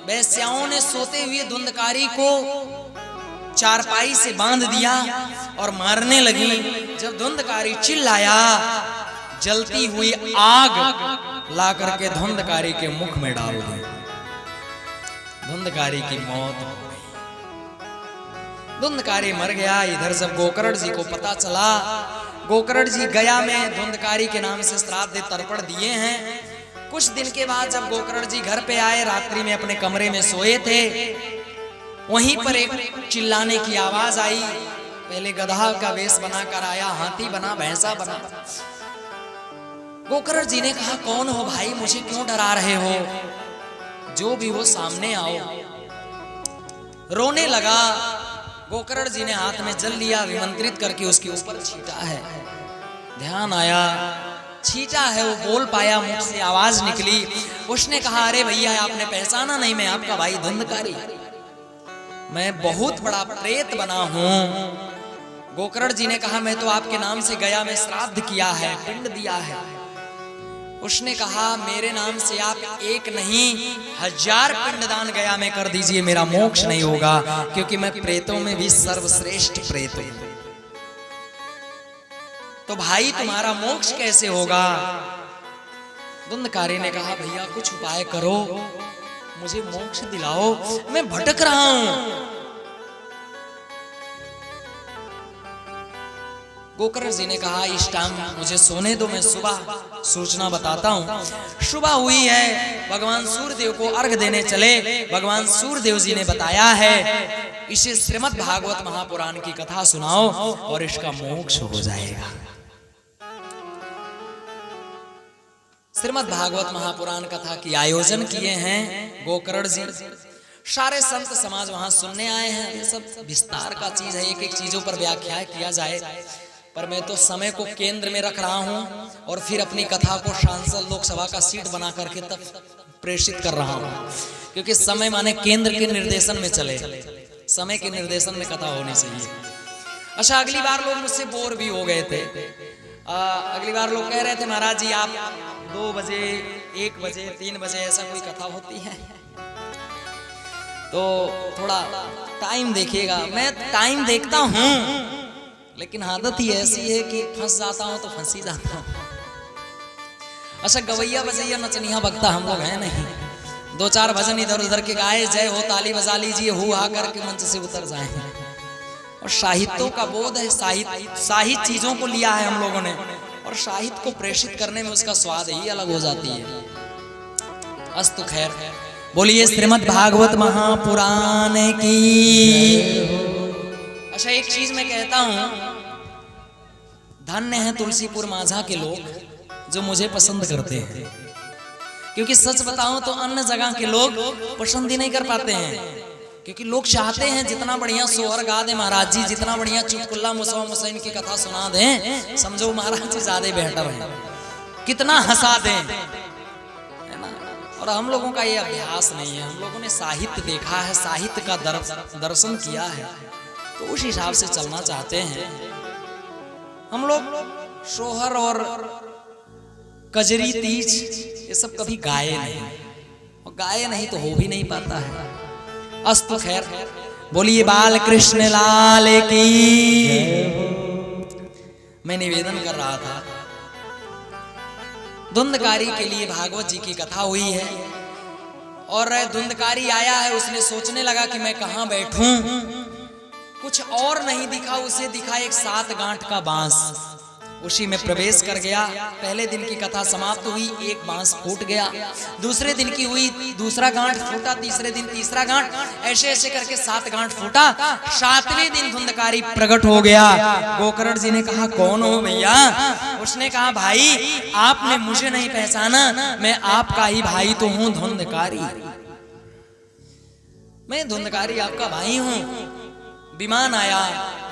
वैश्याओं ने सोते हुए धुंधकारी को चारपाई से बांध दिया और मारने लगी। जब धुंधकारी चिल्लाया, जलती हुई आग ला करके धुंधकारी के मुख में डाल दी। धुंधकारी की मौत हो गई। धुंधकारी मर गया। इधर जब गोकर्ण जी को पता चला, गोकर्ण जी गया में धुंधकारी के नाम से श्राद्ध तर्पण दिए हैं। कुछ दिन के बाद जब गोकर्ण जी घर पे आए, रात्रि में अपने कमरे में सोए थे, वहीं पर एक चिल्लाने की आवाज आई। पहले गधा का वेश बनाकर आया, हाथी बना, भैंसा बना। गोकर्ण जी ने कहा कौन हो भाई, मुझे क्यों डरा रहे हो? जो भी हो सामने आओ। रोने लगा। गोकर्ण जी ने हाथ में जल लिया, विमंत्रित करके उसके ऊपर छींटा है। ध्यान आया, छींटा है, वो बोल पाया, मुख से आवाज निकली। उसने कहा अरे भैया आपने पहचाना नहीं, मैं आपका भाई धुंधकारी, मैं बहुत बड़ा प्रेत बना हूं। गोकर्ण जी ने कहा मैं तो आपके नाम से गया में श्राद्ध किया है, पिंड दिया है। उसने कहा मेरे नाम से आप एक नहीं 1000 पिंडदान गया में कर दीजिए, मेरा मोक्ष नहीं होगा, क्योंकि मैं प्रेतों में भी सर्वश्रेष्ठ प्रेत हूं। तो भाई तुम्हारा मोक्ष कैसे होगा? धुंधकारी ने कहा भैया कुछ उपाय करो, मुझे मोक्ष दिलाओ, मैं भटक रहा हूं। गोकर्ण जी ने कहा इस टाइम मुझे सोने दो, मैं सुबह सूचना बताता हूं। सुबह हुई है, भगवान सूर्यदेव को अर्घ देने चले। भगवान सूर्यदेव जी ने बताया है इसे श्रीमद् भागवत महापुराण की कथा सुनाओ और इसका मोक्ष हो जाएगा। श्रीमद् भागवत महापुराण कथा की आयोजन किए हैं गोकर्ण जी। सारे संत समाज वहां सुनने आए हैं। ये सब विस्तार का चीज है, एक एक चीजों पर व्याख्या किया जाए पर मैं तो समय को केंद्र में रख रहा हूं और फिर अपनी कथा को सांसद लोकसभा का सीट बना करके तब प्रेषित कर रहा हूं, क्योंकि समय माने केंद्र के निर्देशन में चले, समय के निर्देशन में कथा होनी चाहिए। अच्छा, अगली बार लोग मुझसे बोर भी हो गए थे। अगली बार लोग कह रहे थे महाराज जी आप 2 बजे 1 बजे 3 बजे ऐसा कोई कथा होती है तो थोड़ा टाइम देखिएगा। मैं टाइम देखता हूं, लेकिन आदत ही ऐसी है कि फंस जाता हूं तो फंस ही जाता हूं। अच्छा, गवैया बजैया नचनिया बकता हम लोग हैं नहीं। 2-4 भजन इधर उधर के गाए, जय हो ताली बजा लीजिए, हु हा करके मंच से उतर जाए। और साहित्यों का बोध है, साहित्य चीजों को लिया है हम लोगों ने, और साहित्य को प्रेषित करने में उसका स्वाद ही अलग हो जाती है। अस्तु खैर, बोलिए श्रीमद् भागवत महापुराण की। अच्छा, एक चीज मैं कहता हूं, धन्य है तुलसीपुर माझा के लोग जो मुझे पसंद करते हैं, क्योंकि सच बताऊं तो अन्य जगह के लोग पसंद ही नहीं कर पाते हैं। क्योंकि लोग चाहते हैं जितना बढ़िया सोहर गा दे महाराज जी, जितना बढ़िया चुटकुल्ला मुसवा मुसैन की कथा सुना दें, समझो महाराज जी ज्यादा बेहतर है, कितना हंसा दें, है ना। और हम लोगों का ये अभ्यास नहीं है। हम लोगों ने साहित्य देखा है, साहित्य का दर्शन किया है, तो उस हिसाब से चलना चाहते हैं। हम लोग सोहर और कजरी तीज ये सब कभी गाए नहीं, और गाए नहीं तो हो भी नहीं पाता है। अस्तु खैर, बोलिए बाल कृष्ण लाल की। मैं निवेदन कर रहा था, धुंधकारी के लिए भागवत जी की कथा हुई है, और धुंधकारी आया है, उसने सोचने लगा कि मैं कहां बैठूं, कुछ और नहीं दिखा, उसे दिखा एक 7 गांठ का बांस, उसी में प्रवेश कर गया। पहले दिन की कथा समाप्त हुई, एक बांस फूट गया, दूसरे दिन की हुई, दूसरा गांठ फूटा, तीसरे दिन तीसरा गांठ, ऐसे ऐसे करके 7 गांठ फूटा। 7वें दिन धुंधकारी प्रकट हो गया। गोकर्ण जी ने कहा कौन हो भैया? उसने कहा भाई आपने मुझे नहीं पहचाना, मैं आपका ही भाई तो हूं, धुंधकारी। मैं धुंधकारी आपका भाई हूं। विमान आया,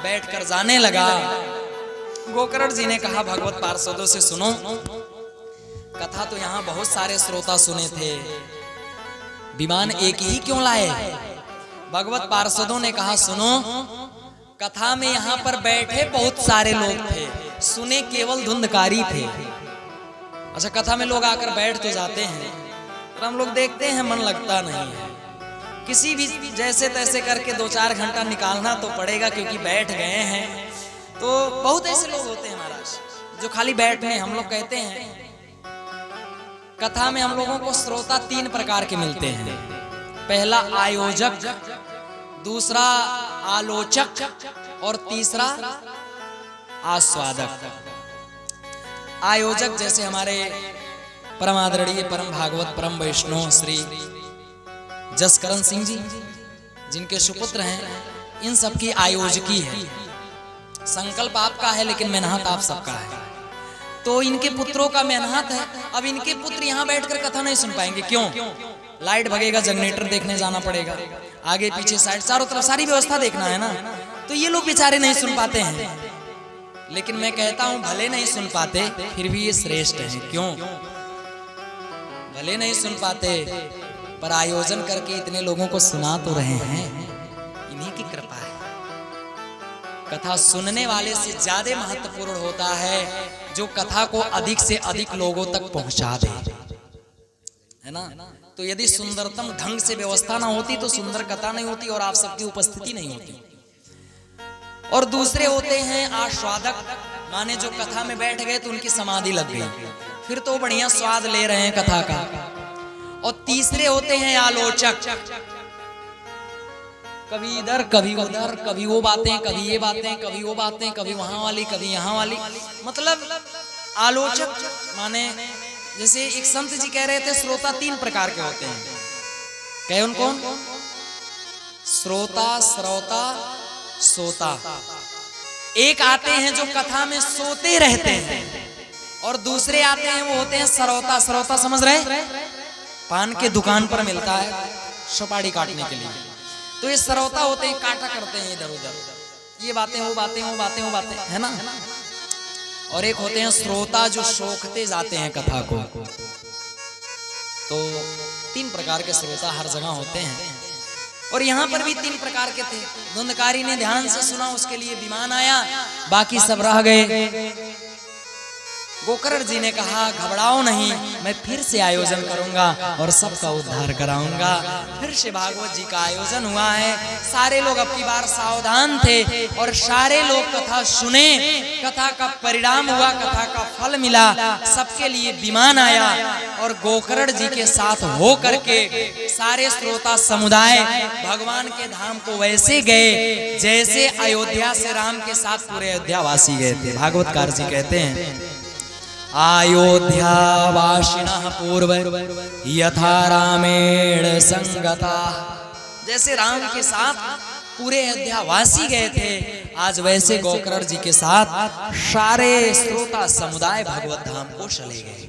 बैठकर जाने लगा। गोकर्ण जी ने कहा भगवत पार्षदों से सुनो, कथा तो यहाँ बहुत सारे श्रोता सुने थे, विमान एक ही क्यों लाए? भगवत पार्षदों ने कहा सुनो, कथा में यहाँ पर बैठे बहुत सारे लोग थे, सुने केवल धुंधकारी थे। अच्छा, कथा में लोग आकर बैठ तो जाते हैं, पर हम लोग देखते हैं मन लगता नहीं है। किसी भी जैसे तैसे करके 2-4 घंटा निकालना तो पड़ेगा, क्योंकि बैठ गए हैं। तो बहुत ऐसे लोग होते हैं महाराज जो खाली बैठे। हम लोग कहते हैं कथा में हम लोगों को श्रोता 3 प्रकार के मिलते हैं। पहला आयोजक, दूसरा आलोचक, और तीसरा आस्वादक। आयोजक जैसे हमारे परम आदरणीय परम भागवत परम वैष्णव श्री जसकरण सिंह जी, जिनके सुपुत्र हैं, इन सबकी आयोजकी है। संकल्प आपका है लेकिन मेहनत आप सबका है। तो इनके पुत्रों का मेहनत है। अब इनके पुत्र यहाँ बैठकर कथा नहीं सुन पाएंगे, क्यों? लाइट भगेगा, जनरेटर देखने जाना पड़ेगा, आगे पीछे साइड चारों तरफ सारी व्यवस्था देखना है ना। तो ये लोग बेचारे नहीं सुन पाते हैं। लेकिन मैं कहता हूं भले नहीं सुन पाते फिर भी ये श्रेष्ठ है। क्यों? भले नहीं सुन पाते पर आयोजन करके इतने लोगों को सुना तो रहे हैं, इन्हीं की कृपा है। कथा सुनने वाले से ज्यादा महत्वपूर्ण होता है जो कथा को अधिक से अधिक लोगों तक पहुंचा दे, है ना। तो यदि सुंदरतम ढंग से व्यवस्था ना होती तो सुंदर कथा नहीं होती और आप सबकी उपस्थिति नहीं होती। और दूसरे होते हैं आस्वादक, माने जो कथा में बैठ गए तो उनकी समाधि लग गई, फिर तो बढ़िया स्वाद ले रहे हैं कथा का। और तीसरे होते हैं आलोचक, कभी इधर कभी उधर, कभी वो बातें, कभी ये बातें, कभी वो बातें, कभी वहां वाली, कभी यहाँ वाली। मतलब आलोचक माने जैसे एक संत जी कह रहे थे श्रोता 3 प्रकार के होते हैं। कहे उनको श्रोता, श्रोता, सोता। एक आते हैं जो कथा में सोते रहते हैं और दूसरे आते हैं वो होते हैं श्रोता। श्रोता समझ रहे? पान के दुकान पर मिलता है सुपारी काटने के लिए, तो ये श्रोता होते हैं, काटा करते हैं इधर उधर, ये बातें वो बातें वो बातें वो बातें, है ना। और एक होते हैं श्रोता जो सोखते जाते हैं कथा को। तो 3 प्रकार के श्रोता हर जगह होते हैं और यहाँ पर भी 3 प्रकार के थे। धुंधकारी ने ध्यान से सुना, उसके लिए विमान आया, बाकी सब रह गए। गोकर्ण जी ने कहा घबराओ नहीं, मैं फिर से आयोजन करूंगा और सबका उद्धार कराऊंगा। फिर से भागवत जी का आयोजन हुआ है। सारे लोग अब की बार सावधान थे और सारे लोग कथा सुने, कथा का परिणाम हुआ, कथा का फल मिला, सबके लिए विमान आया और गोकर्ण जी के साथ हो करके सारे श्रोता समुदाय भगवान के धाम को वैसे गए जैसे अयोध्या से राम के साथ पूरे अयोध्या वासी गए थे। भागवतकार जी कहते हैं अयोध्या वासिनः पूर्व यथा रामेण संगता। जैसे राम के साथ पूरे अयोध्या वासी गए थे, आज वैसे गोकर्ण जी के साथ सारे श्रोता समुदाय भगवत धाम को चले गए।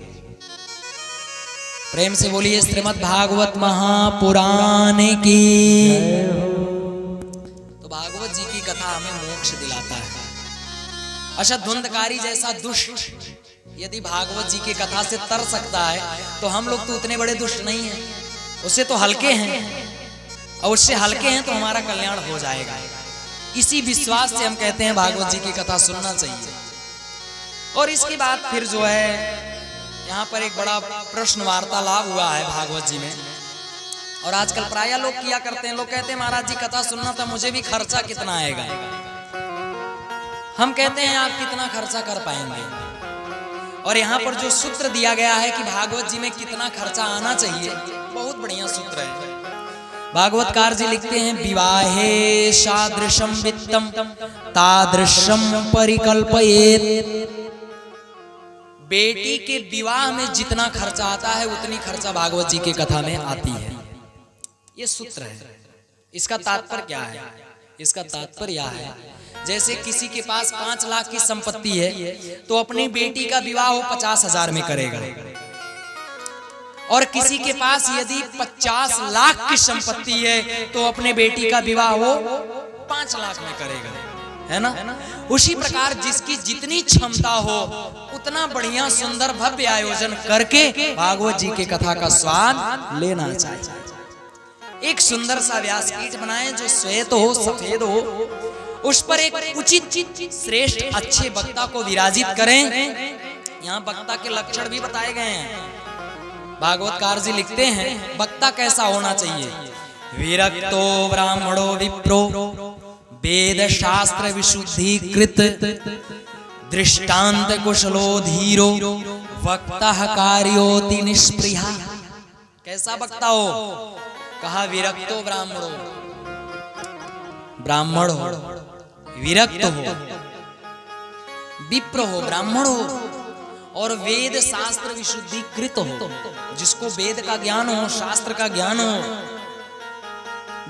प्रेम से बोलिए श्रीमद् भागवत महापुराण की। तो भागवत जी की कथा हमें मोक्ष दिलाता है। अच्छा, धुंधकारी जैसा दुष्ट यदि भागवत जी की कथा से तर सकता है तो हम लोग तो उतने बड़े दुष्ट नहीं हैं, उससे तो हल्के हैं, और उससे हल्के हैं तो हमारा कल्याण हो जाएगा। इसी विश्वास से हम कहते हैं भागवत जी की कथा सुनना चाहिए। और इसके बाद फिर जो है यहाँ पर एक बड़ा प्रश्न वार्तालाप हुआ है भागवत जी में। और आजकल प्राय लोग किया करते हैं, लोग कहते हैं महाराज जी कथा सुनना था, मुझे भी खर्चा कितना आएगा। हम कहते हैं आप कितना खर्चा कर पाएंगे। और यहाँ पर जो सूत्र दिया गया है कि भागवत जी में कितना खर्चा आना चाहिए, बहुत बढ़िया सूत्र है। भागवतकार जी लिखते हैं विवाहे सादृशम वित्तम तादृशम परिकल्पयेत्। बेटी के विवाह में जितना खर्चा आता है उतनी खर्चा भागवत जी की कथा में आती है। ये सूत्र है। इसका तात्पर्य क्या है? इसका तात्पर्य यह है जैसे किसी के पास 5 लाख की संपत्ति है तो अपनी बेटी का विवाह वो 50,000 में करेगा, और किसी के पास यदि 50 लाख की संपत्ति है तो अपने बेटी का विवाह वो 5 लाख में करेगा, है ना। उसी प्रकार जिसकी जितनी क्षमता हो उतना बढ़िया सुंदर भव्य आयोजन करके भागवत जी की कथा का स्वाद लेना चाहिए। एक सुंदर सा व्यासपीठ बनाएं जो श्वेत हो, सफेद हो, उस पर एक उचित श्रेष्ठ अच्छे वक्ता को विराजित करें। यहाँ वक्ता के लक्षण भी बताए गए हैं। भागवतकार जी लिखते हैं वक्ता कैसा होना चाहिए। विरक्तो ब्राह्मणो विप्रो वेद शास्त्र विशुद्धीकृत दृष्टांत कुशलो धीरो वक्ता कार्योति निष्प्रिया। कैसा वक्ता हो? कहा विरक्तो ब्राह्मणो, ब्राह्मण हो, विरक्त हो, विप्र हो, ब्राह्मण हो, और वेद शास्त्र विशुद्धीकृत हो, जिसको वेद का ज्ञान हो, शास्त्र का ज्ञान हो।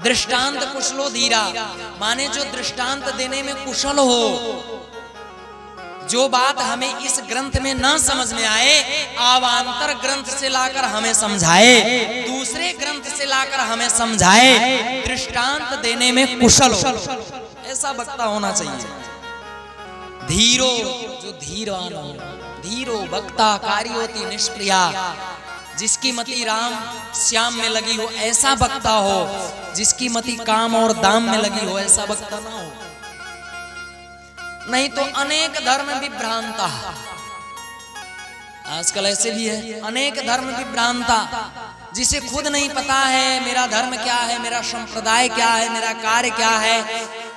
दृष्टांत कुशलो धीरा, माने जो दृष्टांत देने में कुशल हो। जो बात हमें इस ग्रंथ में ना समझ में आए अवान्तर ग्रंथ से लाकर हमें समझाए, दूसरे ग्रंथ से लाकर हमें समझाए, दृष्टांत देने में कुशल हो, ऐसा वक्ता होना चाहिए। धीरो, जो धीरवान हो, धीरो वक्ता कार्योति निष्प्रिया, जिसकी मति राम श्याम में लगी हो ऐसा वक्ता हो, जिसकी मति काम और दाम में लगी हो ऐसा वक्ता ना हो। नहीं तो अनेक धर्म विभ्रांता, आजकल ऐसे भी है, अनेक धर्म विभ्रांता, जिसे खुद नहीं पता है मेरा धर्म क्या है, मेरा संप्रदाय क्या है, मेरा कार्य क्या है,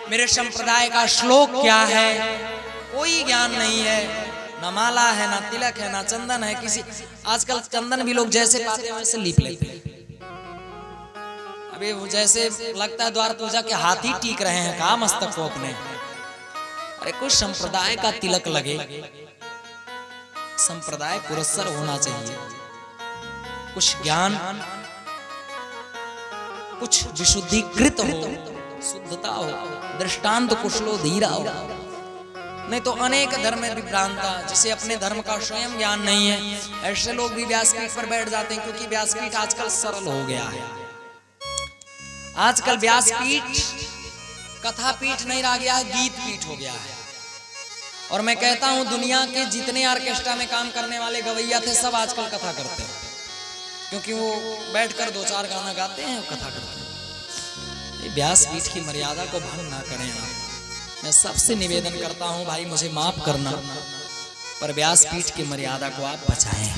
मेरे संप्रदाय का श्लोक क्या है, कोई ज्ञान नहीं है। ना माला है, ना तिलक है, ना चंदन है। किसी आजकल चंदन भी लोग जैसे पाते हैं वैसे लीप लेते हैं। अभी जैसे लगता है द्वार पूजा के हाथ ही टीक रहे हैं का मस्तक को अपने। अरे कुछ संप्रदाय का तिलक लगे, संप्रदाय पुरस्सर होना चाहिए, कुछ ज्ञान, कुछ विशुद्धीकृत हो, शुद्धता हो, दृष्टांत कुशलो धीरा हो। नहीं तो अनेक धर्म विभ्रांता, जिसे अपने धर्म का स्वयं ज्ञान नहीं है, ऐसे लोग भी व्यासपीठ पर बैठ जाते हैं। क्योंकि व्यासपीठ आजकल सरल हो गया है। आजकल व्यासपीठ कथा पीठ नहीं रह गया है, गीत पीठ हो गया है। और मैं कहता हूं दुनिया के जितने ऑर्केस्ट्रा में काम करने वाले गवैया थे सब आजकल कथा करते हैं, क्योंकि वो बैठकर 2-4 गाना गाते हैं और कथा करते हैं। ये व्यासपीठ की मर्यादा को भंग ना करें आप। मैं सबसे निवेदन करता हूं भाई मुझे माफ करना, पर व्यासपीठ की मर्यादा को आप बचाएं।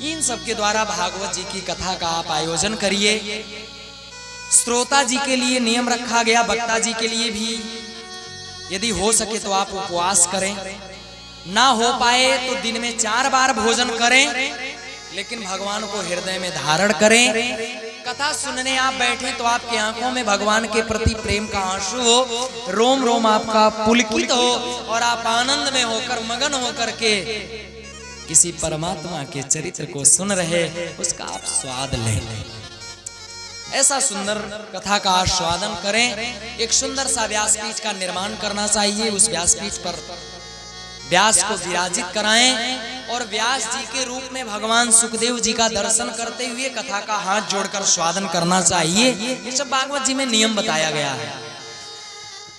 इन सब के द्वारा भागवत जी की कथा का आप आयोजन करिए। श्रोता जी के लिए नियम रखा गया, वक्ता जी के लिए भी यदि हो सके तो आप उपवास करें, ना हो पाए तो दिन में 4 बार भोजन करें, लेकिन भगवान को हृदय में धारण करें। कथा सुनने आप बैठे तो आपकी आंखों में भगवान के प्रति प्रेम का आंसू हो, रोम रोम आपका पुलकित हो और आप आनंद में होकर मगन होकर के किसी परमात्मा के चरित्र को सुन रहे, उसका आप स्वाद लें। ऐसा सुंदर कथा का आस्वादन करें। एक सुंदर सा व्यासपीठ का निर्माण करना चाहिए। उस व्यासपीठ पर व्यास को विराजित कराएं और व्यास जी के रूप में भगवान सुखदेव जी का दर्शन करते हुए कथा का हाथ जोड़कर स्वादन करना चाहिए। ये सब भागवत जी में नियम बताया गया है।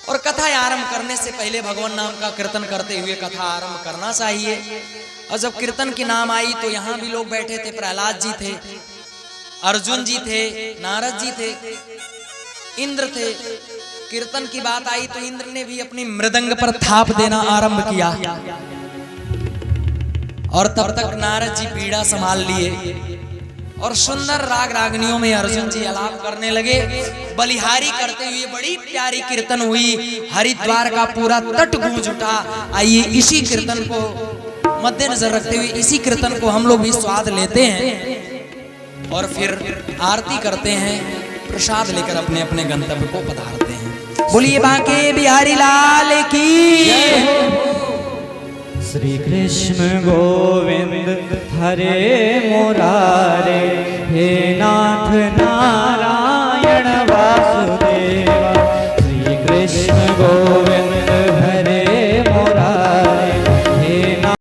और कथा आरंभ करने से पहले भगवान नाम का कीर्तन करते हुए कथा आरंभ करना चाहिए। और जब कीर्तन की नाम आई तो यहाँ भी लोग बैठे थे, प्रहलाद जी थे, अर्जुन जी थे, नारद जी थे, इंद्र थे। कीर्तन की बात आई तो इंद्र ने भी अपनी मृदंग पर थाप देना आरंभ किया और तब तक नारद जी पीड़ा संभाल लिए और सुंदर राग रागनियों में अर्जुन जी आलाप करने लगे। बलिहारी करते हुए बड़ी प्यारी कीर्तन हुई, हरिद्वार का पूरा तट गूंज उठा। आइए इसी कीर्तन को मद्देनजर रखते हुए इसी कीर्तन को हम लोग भी स्वाद लेते हैं और फिर आरती करते हैं, प्रसाद लेकर अपने अपने गंतव्य को पधारते हैं। बोलिए बांके बिहारी लाल की। श्री कृष्ण गोविंद हरे मुरारे, हे नाथ नारायण